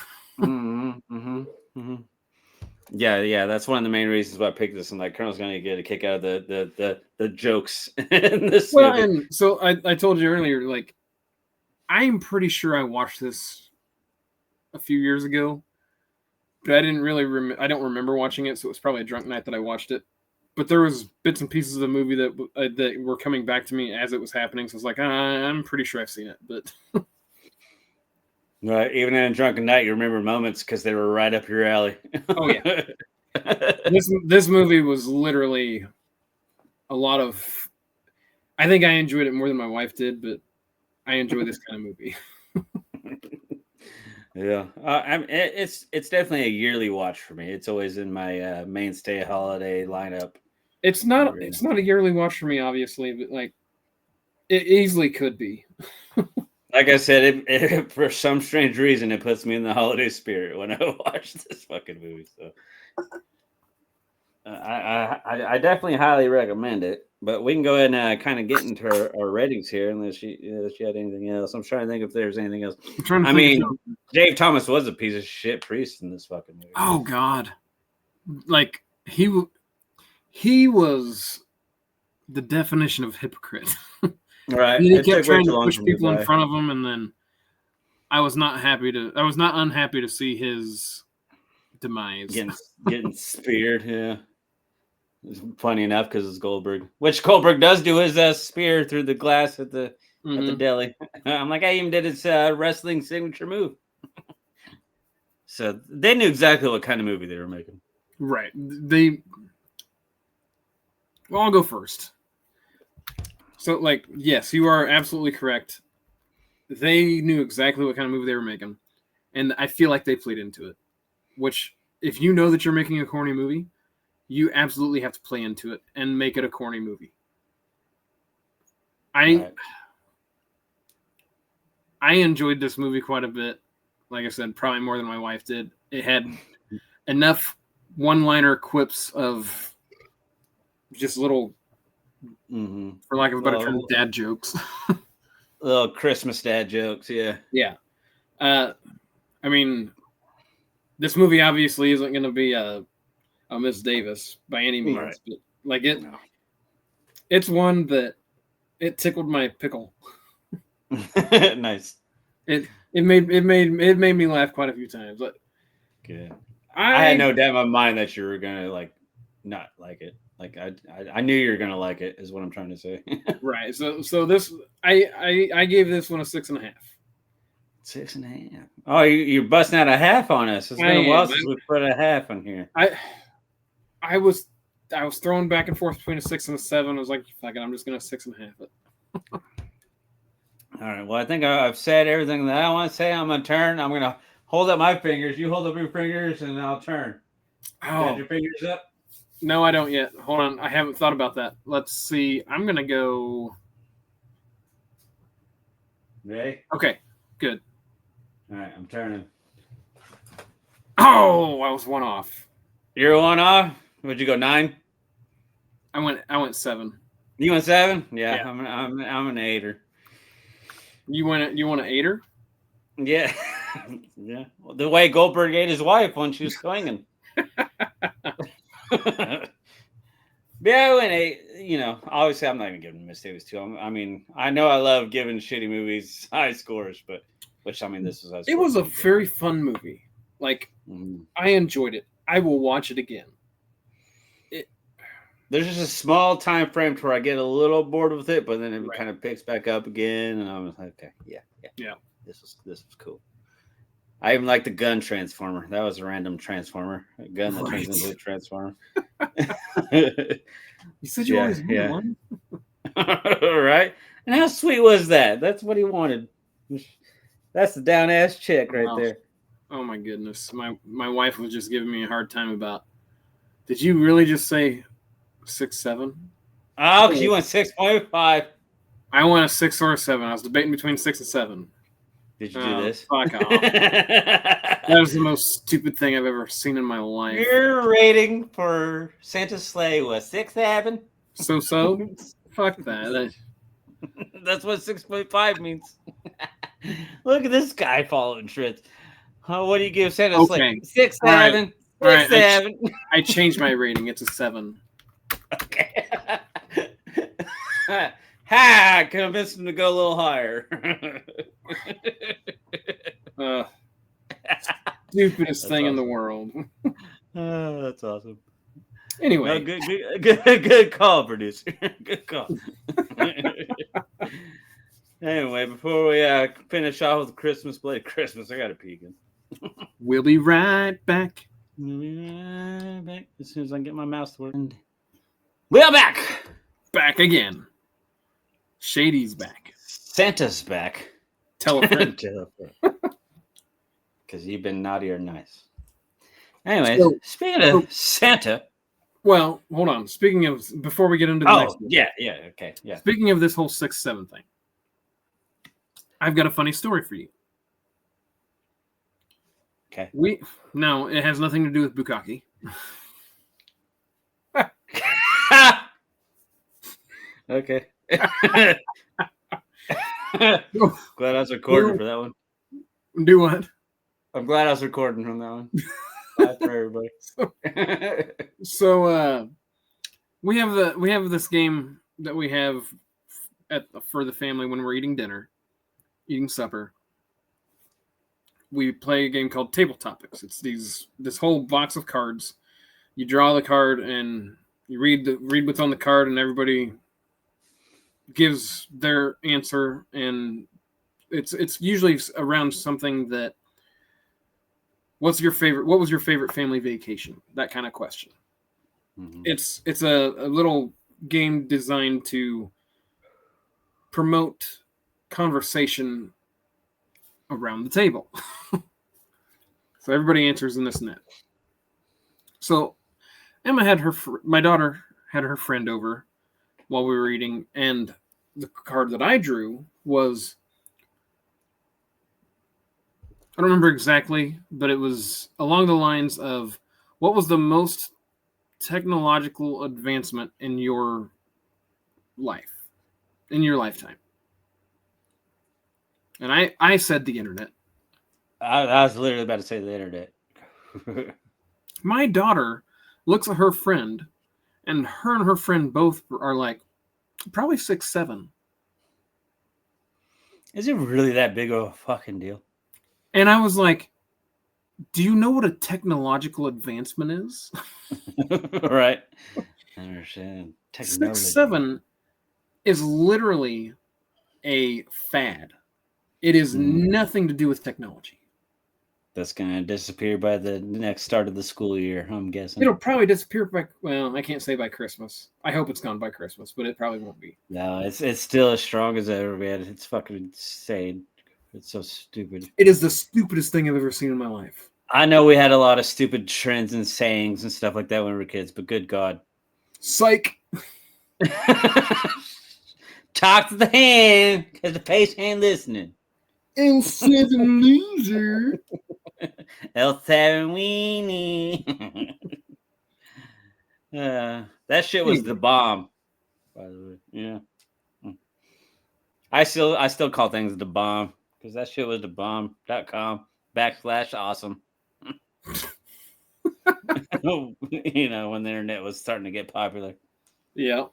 S1: Yeah, that's one of the main reasons why I picked this. And like, Colonel's going to get a kick out of the jokes in this movie.
S2: Well, and so I told you earlier, like, I'm pretty sure I watched this a few years ago, but I didn't really. I don't remember watching it, so it was probably a drunk night that I watched it. But there was bits and pieces of the movie that were coming back to me as it was happening. So I was like, I'm pretty sure I've seen it. But
S1: right, even in a drunken night, you remember moments because they were right up your alley.
S2: Oh yeah, this movie was literally a lot of. I think I enjoyed it more than my wife did, but I enjoy this kind of movie.
S1: Yeah, it's definitely a yearly watch for me. It's always in my mainstay holiday lineup.
S2: It's not a yearly watch for me, obviously, but like it easily could be.
S1: Like I said, it for some strange reason it puts me in the holiday spirit when I watch this fucking movie. So I definitely highly recommend it. But we can go ahead and kind of get into our ratings here, unless you had anything else. I'm trying to think if there's anything else. I mean, Dave Thomas was a piece of shit priest in this fucking movie.
S2: Oh God, like he was the definition of hypocrite.
S1: Right,
S2: he kept trying to push people in front of him, and then I was not unhappy to see his demise.
S1: Getting speared, yeah. It's funny enough because it's Goldberg, which Goldberg does do his spear through the glass at the deli. I'm like, I even did his wrestling signature move. So they knew exactly what kind of movie they were making.
S2: Right. Well, I'll go first. So, like, yes, you are absolutely correct. They knew exactly what kind of movie they were making, and I feel like they played into it. Which, if you know that you're making a corny movie, you absolutely have to play into it and make it a corny movie. I enjoyed this movie quite a bit. Like I said, probably more than my wife did. It had enough one-liner quips of just little, for lack of a better term, dad jokes.
S1: Little Christmas dad jokes, yeah.
S2: Yeah. I mean, this movie obviously isn't going to be a Miss Davis by any means, right. But like it's one that it tickled my pickle.
S1: Nice.
S2: It made me laugh quite a few times. But
S1: good. I had no doubt in my mind that you were gonna like not like it. Like I knew you were gonna like it. Is what I'm trying to say.
S2: Right. So this I gave this one a 6.5.
S1: 6.5. Oh, you're busting out a half on us. It's been a while since we put a half on here.
S2: I was throwing back and forth between a 6 and a 7. I was like, fuck it, I'm just gonna 6.5 it.
S1: All right. Well, I think I've said everything that I want to say. I'm gonna turn. I'm gonna hold up my fingers. You hold up your fingers, and I'll turn. Oh, you got your fingers up?
S2: No, I don't yet. Hold on, I haven't thought about that. Let's see. I'm gonna go.
S1: Ready?
S2: Okay. Good.
S1: All right, I'm turning.
S2: Oh, I was one off.
S1: You're one off. Would you go 9?
S2: I went 7.
S1: You went 7? Yeah. I'm an 8er.
S2: You want an 8er?
S1: Yeah. Yeah. Well, the way Goldberg ate his wife when she was swinging. Yeah, I went 8. You know, obviously I'm not even giving Miss Davis 2. I mean, I know I love giving shitty movies high scores, but this was.
S2: It was a very fun movie. Like, I enjoyed it. I will watch it again.
S1: There's just a small time frame to where I get a little bored with it, but then it kind of picks back up again, and I was like, okay, yeah. This was cool. I even like the gun transformer. That was a random transformer, a gun that turns into a transformer.
S2: You said you always wanted one,
S1: right? And how sweet was that? That's what he wanted. That's the down ass chick right there.
S2: Oh my goodness, my wife was just giving me a hard time about. Did you really just say 6, 7?
S1: Oh, because you went 6.5.
S2: I went a 6 or a 7. I was debating between 6 and 7.
S1: Did you do this?
S2: Fuck off. That was the most stupid thing I've ever seen in my life.
S1: Your rating for Santa's Sleigh was 6, 7.
S2: So? Fuck that.
S1: That's what 6.5 means. Look at this guy following tricks. What do you give Santa's Sleigh? 6, 7.
S2: All right. 7. I changed my rating. It's a 7.
S1: Okay. I convinced him to go a little higher.
S2: Stupidest thing in the world.
S1: That's awesome.
S2: Anyway,
S1: no, good call, producer. Good call. Anyway, before we finish off with Christmas, Blade Christmas, I got to pee again.
S2: We'll be right back.
S1: We'll be right back as soon as I can get my mouse to work. We're back.
S2: Back again. Shady's back.
S1: Santa's back.
S2: Tell a friend.
S1: Because you've been naughty or nice. Anyways, speaking of Santa.
S2: Well, hold on. Speaking of, before we get into the next one.
S1: Okay.
S2: Speaking of this whole 6-7 thing, I've got a funny story for you.
S1: Okay.
S2: No, it has nothing to do with Bukkake.
S1: Okay. Glad I was recording for that one.
S2: Do what?
S1: I'm glad I was recording from that one. Bye for everybody.
S2: So we have this game that we have for the family when we're eating supper. We play a game called Table Topics. It's this whole box of cards. You draw the card and you read what's on the card, and everybody gives their answer, and it's usually around something that what was your favorite family vacation? That kind of question. Mm-hmm. It's a little game designed to promote conversation around the table. So everybody answers in this net. So Emma had my daughter had her friend over while we were eating, and the card that I drew was, I don't remember exactly, but it was along the lines of, what was the most technological advancement in your life, in your lifetime? And I said the internet.
S1: I was literally about to say the internet.
S2: My daughter looks at her friend, and her friend both are like, probably 6-7.
S1: Is it really that big of a fucking deal?
S2: And I was like, do you know what a technological advancement is?
S1: Right. I understand.
S2: 6-7 is literally a fad. It is nothing to do with technology.
S1: That's going to disappear by the next start of the school year, I'm guessing.
S2: It'll probably disappear I can't say by Christmas. I hope it's gone by Christmas, but it probably won't be.
S1: No, it's still as strong as ever, man. It's fucking insane. It's so stupid.
S2: It is the stupidest thing I've ever seen in my life.
S1: I know we had a lot of stupid trends and sayings and stuff like that when we were kids, but good God.
S2: Psych.
S1: Talk to the hand, because the face ain't listening.
S2: L7 loser.
S1: L7 weenie. That shit was the bomb, by the way. Yeah. I still call things the bomb, because that shit was the bomb.com/awesome. You know, when the internet was starting to get popular.
S2: Yeah.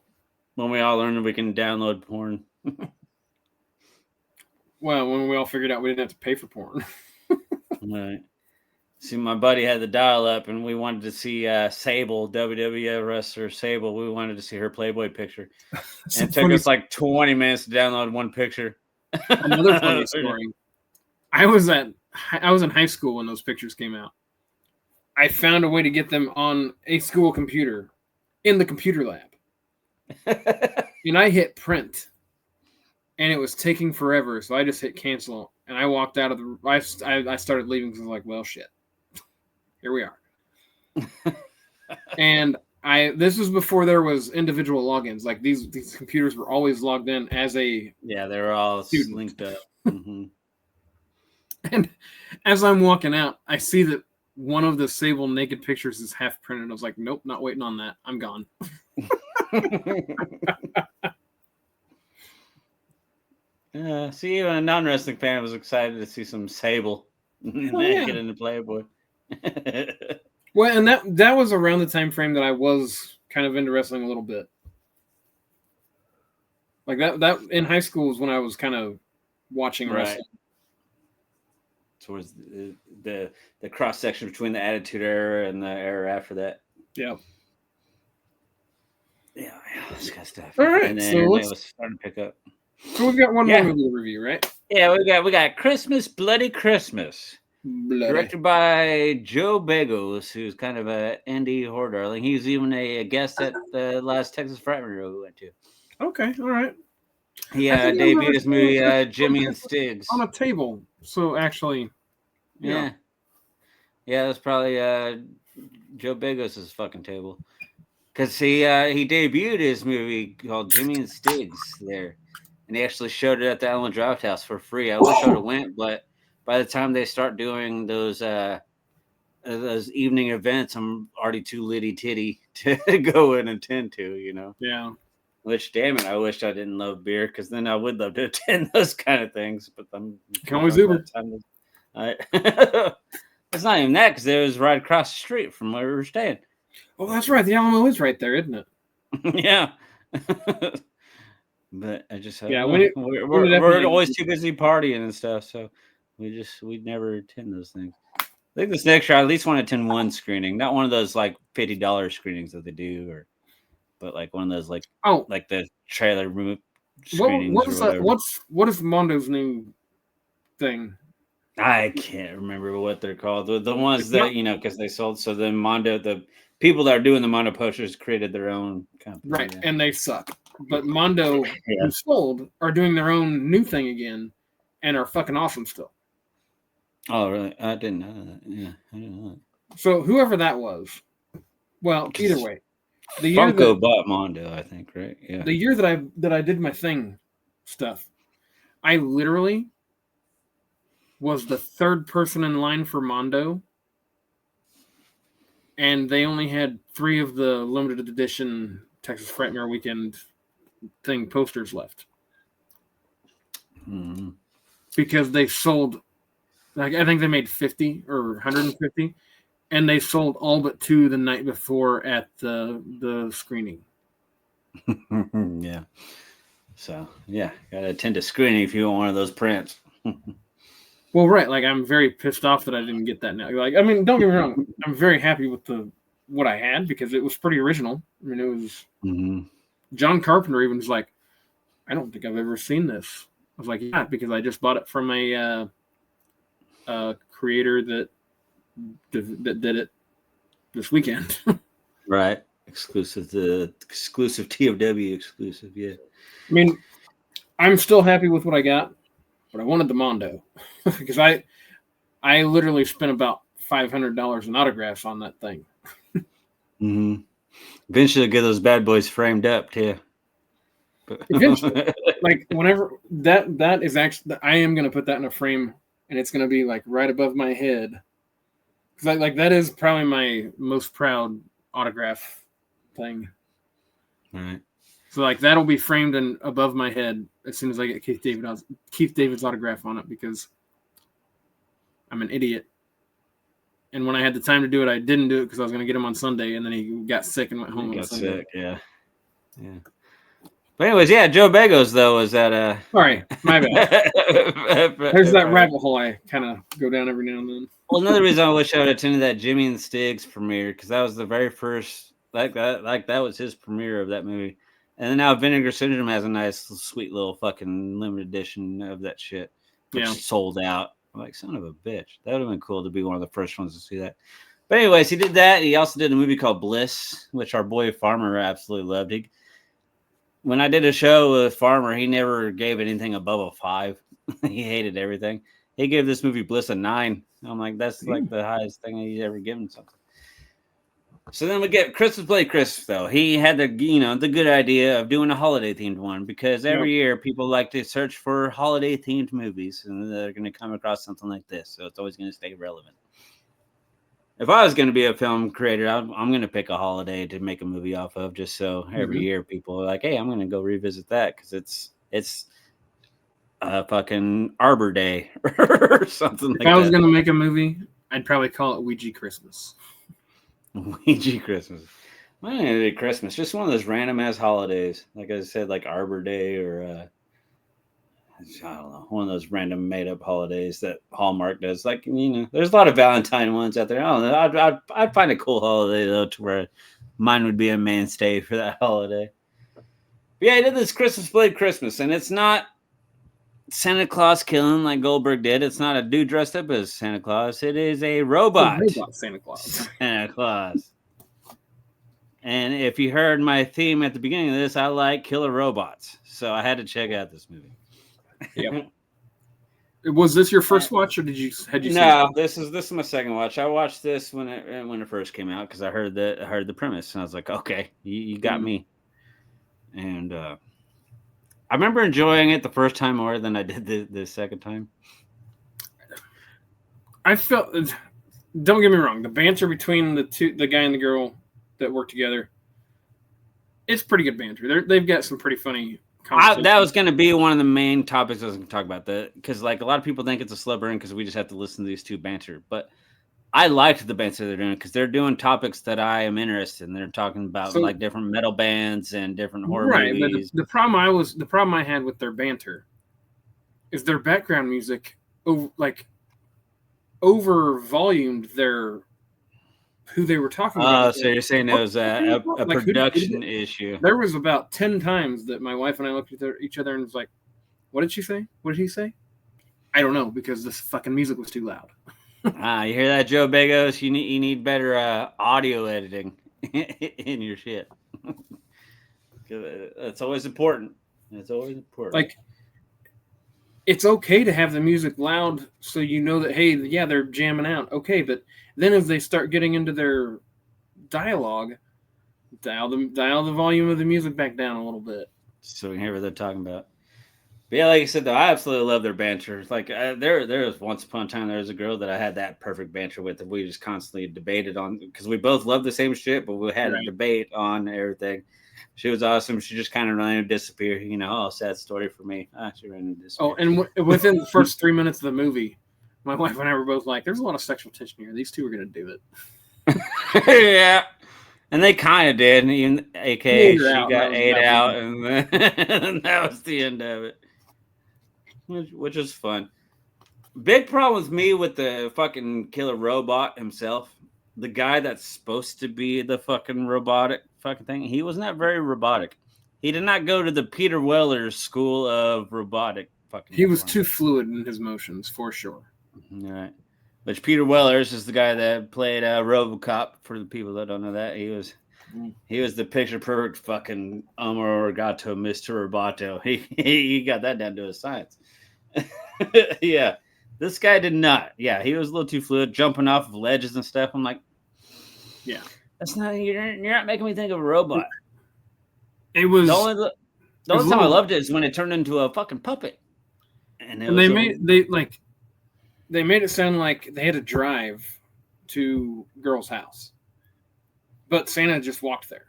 S1: When we all learned we can download porn.
S2: Well, when we all figured out we didn't have to pay for porn.
S1: Right. See, my buddy had the dial-up, and we wanted to see Sable, WWF wrestler Sable. We wanted to see her Playboy picture. And it took us like 20 minutes to download one picture.
S2: Another funny story. I was in high school when those pictures came out. I found a way to get them on a school computer in the computer lab. And I hit print. And it was taking forever, so I just hit cancel. And I walked out of the... I started leaving because I was like, well, shit. Here we are. And this was before there was individual logins. Like, these computers were always logged in as a...
S1: Yeah, they were all student. Linked up. Mm-hmm.
S2: And as I'm walking out, I see that one of the Sable naked pictures is half printed. I was like, nope, not waiting on that. I'm gone.
S1: See, even a non-wrestling fan was excited to see some Sable naked in the Playboy.
S2: Well, and that was around the time frame that I was kind of into wrestling a little bit. Like that in high school was when I was kind of watching wrestling.
S1: Towards the cross section between the Attitude Era and the era after that.
S2: Yeah.
S1: Yeah, this kind of stuff.
S2: All right,
S1: and then
S2: so
S1: it
S2: let's.
S1: was starting to pick up.
S2: So we've got one
S1: Yeah.
S2: more movie to review, right?
S1: Yeah, we got Christmas, Bloody Christmas, directed by Joe Begos, who's kind of a indie horror darling. He was even a guest at the last Texas Frightmare we went to.
S2: Okay, all right.
S1: He
S2: I think I remember
S1: debuted his
S2: seeing
S1: movie
S2: this
S1: Jimmy and Stiggs.
S2: on a table. So actually,
S1: Yeah, that's probably Joe Begos' fucking table. Because he debuted his movie called Jimmy and Stiggs there. And he actually showed it at the Allen Draft House for free. I wish I would have went, but by the time they start doing those evening events, I'm already too litty titty to go and attend to, you know?
S2: Yeah.
S1: Which, damn it, I wish I didn't love beer, because then I would love to attend those kind of things. But I'm
S2: can always Uber.
S1: It's not even that, because it was right across the street from where we were staying.
S2: Oh, that's right. The Alamo is right there, isn't it?
S1: Yeah. But I just
S2: we're
S1: always too busy partying and stuff, so we'd never attend those things. I think this next year I at least want to attend one screening, not one of those like $50 screenings that they do, but like one of those like the trailer room screenings.
S2: What is Mondo's new thing?
S1: I can't remember what they're called. The ones that because they sold. So then Mondo, the people that are doing the Mondo posters created their own company,
S2: right? Yeah. And they suck. But Mondo, who sold, are doing their own new thing again, and are fucking awesome still.
S1: Oh, really? I didn't know that. Yeah, I didn't know that.
S2: So whoever that was, well, either way,
S1: the year Funko bought Mondo, I think, right? Yeah.
S2: The year that I did my thing stuff, I literally was the third person in line for Mondo, and they only had 3 of the limited edition Texas Frightmare Weekend thing posters left.
S1: Mm-hmm.
S2: Because they sold, like, I think they made 50 or 150, and they sold all but 2 the night before at the screening.
S1: Yeah. So, yeah, gotta attend a screening if you want one of those prints.
S2: Well, right. Like, I'm very pissed off that I didn't get that now. Like, I mean, don't get me wrong. I'm very happy with what I had because it was pretty original. I mean, it was... Mm-hmm. John Carpenter even was like, I don't think I've ever seen this. I was like, yeah, because I just bought it from a creator that did it this weekend.
S1: Right. Exclusive TOW exclusive, yeah.
S2: I mean, I'm still happy with what I got, but I wanted the Mondo because I literally spent about $500 in autographs on that thing.
S1: Mm-hmm. Eventually get those bad boys framed up too.
S2: Eventually, like whenever that is actually, I am going to put that in a frame, and it's going to be like right above my head. Because like that is probably my most proud autograph thing.
S1: All right.
S2: So like that'll be framed and above my head as soon as I get Keith David's autograph on it, because I'm an idiot. And when I had the time to do it, I didn't do it because I was going to get him on Sunday, and then he got sick and went home.
S1: He got sick, yeah. But anyways, yeah, Joe Begos though was at
S2: Sorry, my bad. There's that rabbit hole I kind of go down every now and then.
S1: Well, another reason I wish I would attended that Jimmy and Stiggs premiere, because that was the very first that was his premiere of that movie. And then now Vinegar Syndrome has a nice, sweet little fucking limited edition of that shit, which sold out. I'm like, son of a bitch. That would have been cool to be one of the first ones to see that. But anyways, he did that. He also did a movie called Bliss, which our boy Farmer absolutely loved. When I did a show with Farmer, he never gave anything above a 5. He hated everything. He gave this movie Bliss a 9. I'm like, that's like the highest thing he's ever given something. So then we get Christmas Bloody Christmas, though. He had the good idea of doing a holiday-themed one, because every year people like to search for holiday-themed movies, and they're going to come across something like this, so it's always going to stay relevant. If I was going to be a film creator, I'm going to pick a holiday to make a movie off of, just so every year people are like, hey, I'm going to go revisit that, because it's fucking Arbor Day or something like that.
S2: If I was going to make a movie, I'd probably call it Ouija Christmas.
S1: Ouija Christmas. Why not do Christmas? Just one of those random ass holidays. Like I said, like Arbor Day or I don't know, one of those random made up holidays that Hallmark does. Like, there's a lot of Valentine ones out there. I don't know. I'd find a cool holiday though, to where mine would be a mainstay for that holiday. But yeah, I did this Christmas Blade Christmas, and it's not Santa Claus killing like Goldberg did. It's not a dude dressed up as Santa Claus. It is a robot
S2: Santa Claus.
S1: Santa Claus. And if you heard my theme at the beginning of this, I like killer robots. So I had to check out this movie.
S2: Yep. Was this your first watch, or had you seen
S1: No, this is my second watch. I watched this when it first came out because I heard the premise, and I was like, okay, you got me. And I remember enjoying it the first time more than I did the second time.
S2: I felt, don't get me wrong, the banter between the guy and the girl that work together, it's pretty good banter. They've got some pretty funny conversations.
S1: That was going to be one of the main topics I was going to talk about, because like a lot of people think it's a slow burn because we just have to listen to these two banter, but I liked the banter they're doing because they're doing topics that I am interested in. They're talking about like different metal bands and different horror movies.
S2: But the problem I had with their banter is their background music over volumed who they were talking about.
S1: Oh, so you're saying it was a production issue?
S2: There was about 10 times that my wife and I looked at each other and was like, "What did she say? What did he say?" I don't know, because this fucking music was too loud.
S1: You hear that, Joe Begos? You need better audio editing in your shit. That's always important. It's always important.
S2: Like, it's okay to have the music loud so you know that, hey, yeah, they're jamming out. Okay, but then as they start getting into their dialogue, dial the volume of the music back down a little bit,
S1: so we can hear what they're talking about. But yeah, like I said, though, I absolutely love their banter. Like there was once upon a time, there was a girl that I had that perfect banter with, and we just constantly debated on, because we both loved the same shit, but we had a debate on everything. She was awesome. She just kind of ran and disappeared. Sad story for me. She ran and disappeared.
S2: Oh, and within the first 3 minutes of the movie, my wife and I were both like, "There's a lot of sexual tension here. These two are going to do it."
S1: Yeah. And they kind of did. Even AKA, she got ate out, and then that was the end of it. Which is fun. Big problem with me with the fucking killer robot himself. The guy that's supposed to be the fucking robotic fucking thing, he was not very robotic. He did not go to the Peter Weller school of robotic fucking.
S2: He was too fluid in his motions, for sure.
S1: All right. Which Peter Weller is the guy that played RoboCop, for the people that don't know that. He was the picture perfect fucking Amor Gato, Mr. Roboto. He got that down to a science. Yeah. This guy did not. Yeah, he was a little too fluid, jumping off of ledges and stuff. I'm like,
S2: yeah,
S1: that's not. You're not making me think of a robot.
S2: It was
S1: the only time I loved it is when it turned into a fucking puppet. And
S2: they made it sound like they had to drive to girl's house, but Santa just walked there.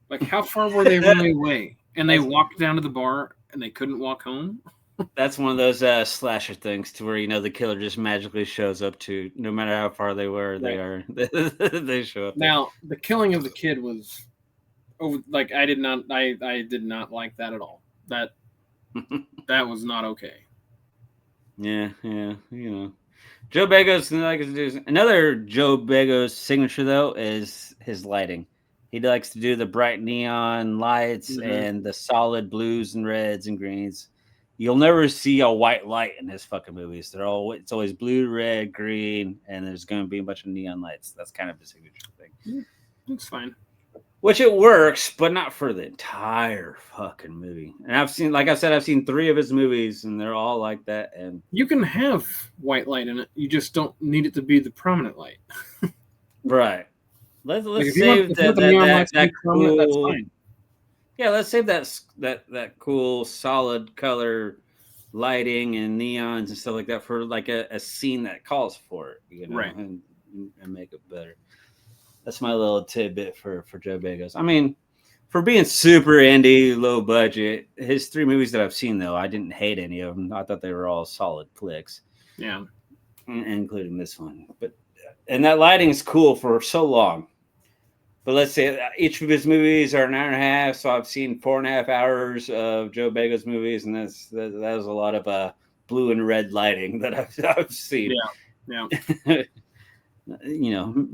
S2: Like, how far were they running away? And they walked down to the bar, and they couldn't walk home.
S1: That's one of those slasher things to where the killer just magically shows up to, no matter how far they were, they show up.
S2: Now, the killing of the kid was over. Like, I did not like that at all. That was not okay.
S1: Yeah. Joe Begos, another Joe Begos signature though is his lighting. He likes to do the bright neon lights and the solid blues and reds and greens. You'll never see a white light in his fucking movies. It's always blue, red, green, and there's going to be a bunch of neon lights. That's kind of a signature thing.
S2: That's fine.
S1: Which it works, but not for the entire fucking movie. And I've seen 3 of his movies, and they're all like that. And
S2: you can have white light in it. You just don't need it to be the prominent light.
S1: Right. Let's save that cool. That's fine. Yeah, let's save that cool solid color lighting and neons and stuff like that for like a scene that calls for it,
S2: right?
S1: And make it better. That's my little tidbit for Joe Begos. I mean, for being super indie, low budget, his 3 movies that I've seen though, I didn't hate any of them. I thought they were all solid flicks.
S2: Yeah,
S1: including this one. And that lighting is cool for so long. But let's say each of his movies are an hour and a half. So I've seen 4.5 hours of Joe Bega's movies, and that was a lot of blue and red lighting that I've seen.
S2: Yeah.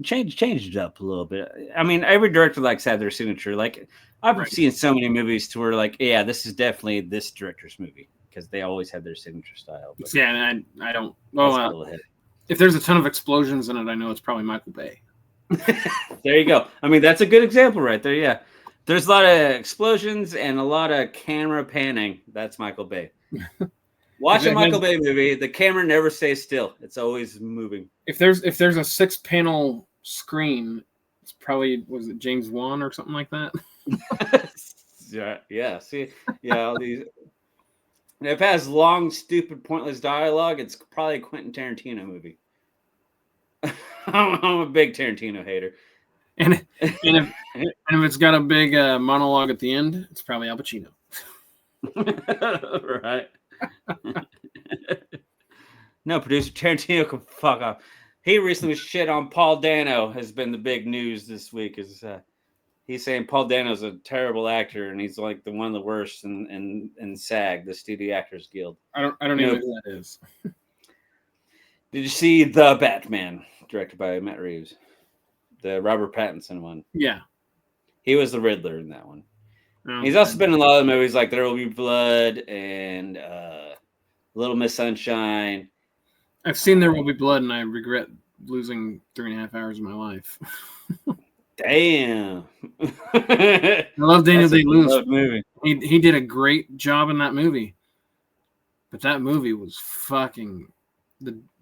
S1: Change it up a little bit. I mean, every director likes to have their signature. Like I've seen so many movies to where like, yeah, this is definitely this director's movie because they always have their signature style.
S2: But yeah, and I don't. Well, if there's a ton of explosions in it, I know it's probably Michael Bay.
S1: There you go. I mean, that's a good example right there. Yeah, there's a lot of explosions and a lot of camera panning. That's Michael Bay. Watch a Michael Bay movie. The camera never stays still. It's always moving.
S2: If there's a 6-panel screen, it's probably, was it James Wan or something like that?
S1: Yeah. See, all these. And if it has long, stupid, pointless dialogue, it's probably a Quentin Tarantino movie. I'm a big Tarantino hater.
S2: And if it's got a big monologue at the end, it's probably Al Pacino.
S1: Right. No, producer Tarantino can fuck off. He recently shit on Paul Dano. Has been the big news this week. He's saying Paul Dano's a terrible actor and he's like one of the worst in SAG, the Studio Actors Guild.
S2: I don't even know who that is.
S1: Did you see The Batman, directed by Matt Reeves, the Robert Pattinson one?
S2: Yeah,
S1: he was the Riddler in that one. He's also been in a lot of movies like There Will Be Blood and Little Miss Sunshine.
S2: I've seen There Will Be Blood, and I regret losing 3.5 hours of my life.
S1: Damn.
S2: I love Daniel Day-Lewis. Movie. He did a great job in that movie. But that movie was fucking...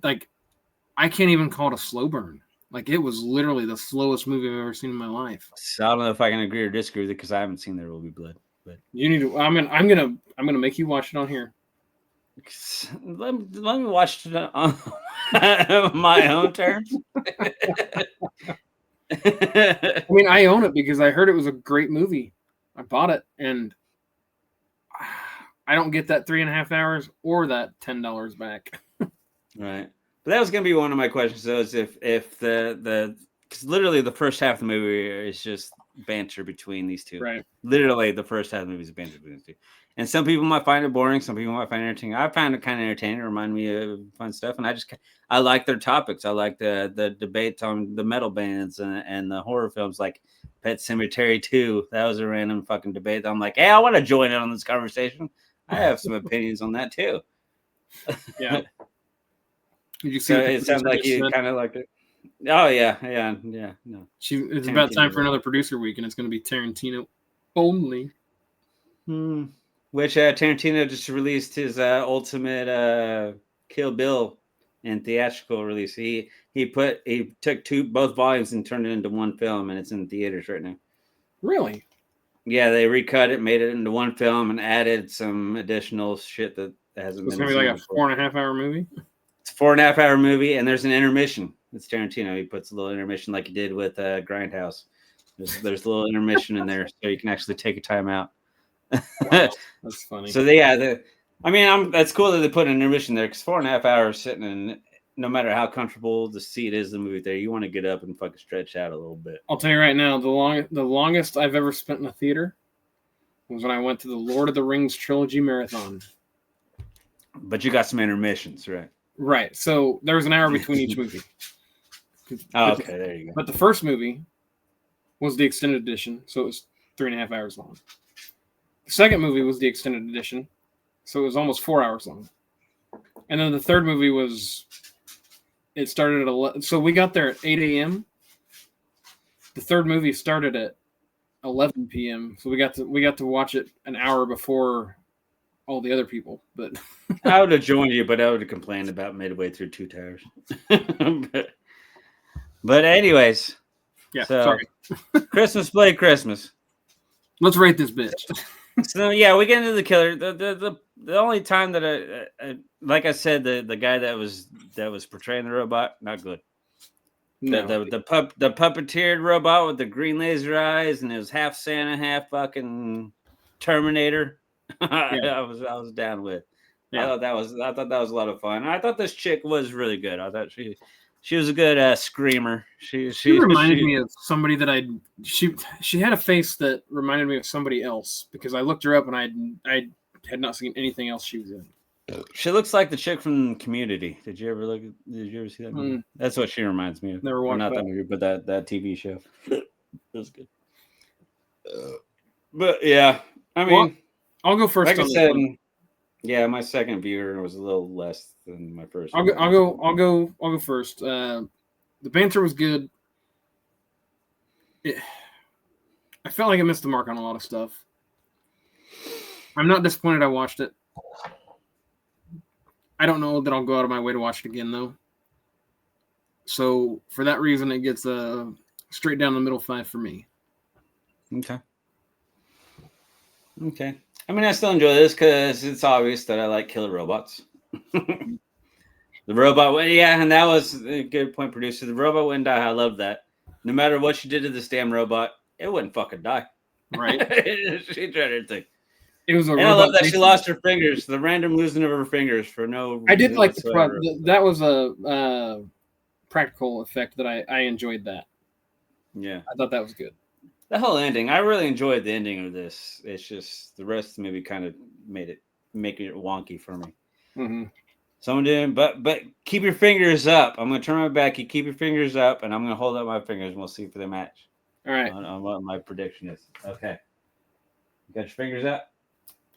S2: I can't even call it a slow burn. Like, it was literally the slowest movie I've ever seen in my life.
S1: So I don't know if I can agree or disagree with it because I haven't seen There Will Be Blood. But
S2: you need to. I'm gonna make you watch it on here.
S1: Let me watch it on my own terms.
S2: I mean, I own it because I heard it was a great movie. I bought it, and I don't get that 3.5 hours or that $10 back.
S1: Right. But that was going to be one of my questions, though, is if because literally the first half of the movie is just banter between these two.
S2: Right.
S1: Literally the first half of the movie is banter between these two. And some people might find it boring. Some people might find it entertaining. I find it kind of entertaining. It reminds me of fun stuff. And I like their topics. I like the debate on the metal bands and the horror films like Pet Sematary 2. That was a random fucking debate. I'm like, hey, I want to join in on this conversation. I have some opinions on that too.
S2: Yeah. Did you see?
S1: So it sounds like you kind of liked it. Oh yeah. No.
S2: It's about time for another producer week, and it's going to be Tarantino only.
S1: Which Tarantino just released his ultimate Kill Bill in theatrical release. He took both volumes and turned it into one film, and it's in theaters right now.
S2: Really?
S1: Yeah, they recut it, made it into one film, and added some additional shit that hasn't been.
S2: It's gonna be like a 4.5 hour movie.
S1: It's a 4.5 hour movie, and there's an intermission. It's Tarantino. He puts a little intermission like he did with Grindhouse. There's a little intermission in there, so you can actually take a time out.
S2: Wow, that's funny.
S1: So that's cool that they put an intermission there because 4.5 hours sitting in, no matter how comfortable the seat is in the movie theater, you want to get up and fucking stretch out a little bit.
S2: I'll tell you right now, the longest I've ever spent in a theater was when I went to the Lord of the Rings trilogy marathon.
S1: But you got some intermissions, right?
S2: Right. So there was an hour between each movie.
S1: Oh, okay, there you go.
S2: But the first movie was the extended edition, so it was 3.5 hours long. The second movie was the extended edition, so it was almost 4 hours long. And then the third movie it started at 11. So we got there at 8 a.m. The third movie started at 11 p.m. So we got to watch it an hour before all the other people. But
S1: I would have joined you, but I would have complained about midway through Two Towers. but anyways,
S2: yeah. Sorry.
S1: Christmas Play Christmas.
S2: Let's rate this bitch.
S1: So yeah, we get into the killer. The only time that I like I said, the guy that was portraying the robot, not good. No. The puppeteered robot with the green laser eyes, and it was half Santa, half fucking Terminator. Yeah. I was down with. Yeah. I thought that was a lot of fun. I thought this chick was really good. I thought She was a good screamer. She
S2: reminded me of somebody that she had a face that reminded me of somebody else because I looked her up and I had not seen anything else she was in.
S1: She looks like the chick from Community. Did you ever see that movie? That's what she reminds me of.
S2: Never watched
S1: that movie, but that TV show. That was good. But yeah, I mean,
S2: I'll go first.
S1: Like I said, yeah, my second viewer was a little less than my first.
S2: I'll go first. The banter was good. I felt like I missed the mark on a lot of stuff. I'm not disappointed I watched it. I don't know that I'll go out of my way to watch it again, though. So, for that reason, it gets a straight down the middle 5 for me.
S1: Okay. I mean, I still enjoy this because it's obvious that I like killer robots. The robot, yeah, and that was a good point, producer. The robot wouldn't die. I love that. No matter what she did to this damn robot, it wouldn't fucking die.
S2: Right?
S1: She tried everything.
S2: It was
S1: and I love that she lost her fingers. The random losing of her fingers for no reason.
S2: I did like that was a practical effect that I enjoyed that.
S1: Yeah.
S2: I thought that was good.
S1: The whole ending, I really enjoyed the ending of this. It's just the rest maybe kind of making it wonky for me.
S2: Mm-hmm.
S1: So I'm doing, but keep your fingers up. I'm gonna turn my back. You keep your fingers up, and I'm gonna hold up my fingers, and we'll see if they match.
S2: All right.
S1: On what my prediction is. Okay. You got your fingers up?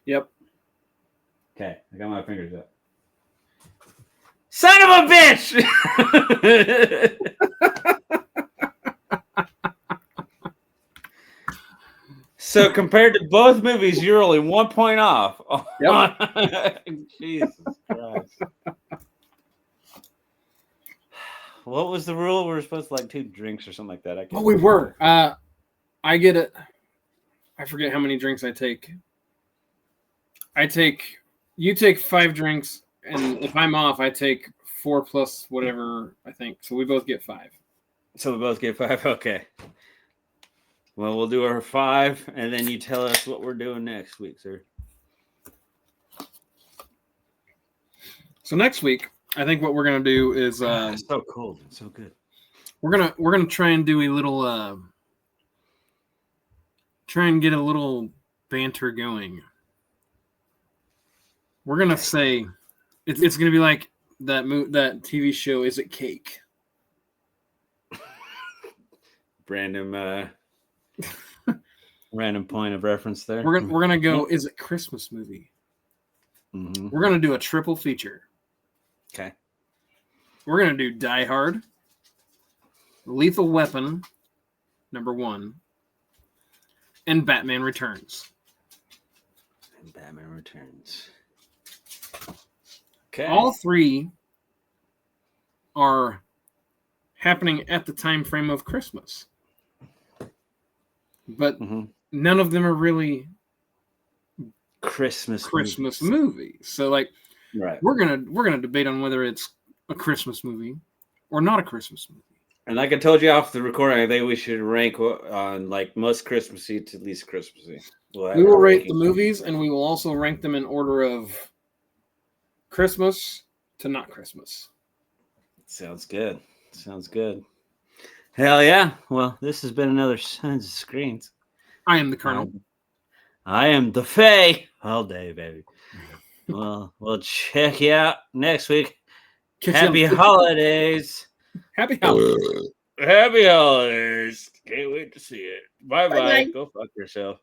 S2: Yep.
S1: Okay, I got my fingers up. Son of a bitch! So compared to both movies, you're only 1 point off.
S2: Yep.
S1: Jesus Christ. What was the rule? We were supposed to like 2 drinks or something like that.
S2: We were. I get it. I forget how many drinks I take. You take 5 drinks, and if I'm off, I take 4 plus whatever I think. So we both get 5.
S1: So we both get 5? Okay. Well, we'll do our 5, and then you tell us what we're doing next week, sir.
S2: So next week, I think what we're gonna do is
S1: it's so cold, it's so good.
S2: We're gonna try and do a little try and get a little banter going. We're gonna say it's gonna be like that TV show. Is it Cake?
S1: Random point of reference there.
S2: We're gonna go. Is it Christmas movie?
S1: Mm-hmm.
S2: We're gonna do a triple feature.
S1: Okay.
S2: We're gonna do Die Hard, Lethal Weapon, number 1, and Batman Returns. Okay. All 3 are happening at the time frame of Christmas. But none of them are really
S1: Christmas
S2: movies. So like
S1: right.
S2: We're gonna debate on whether it's a Christmas movie or not a Christmas movie.
S1: And like I told you off the recording, I think we should rank on like most Christmassy to least Christmassy.
S2: We will rate the movies, and we will also rank them in order of Christmas to not Christmas.
S1: Sounds good. Hell yeah. Well, this has been another Sons of Screens.
S2: I am the Colonel.
S1: I am the Fae. All day, baby. Well, we'll check you out next week. Happy holidays.
S2: Happy holidays.
S1: Happy holidays. Can't wait to see it. Bye-bye. Go fuck yourself.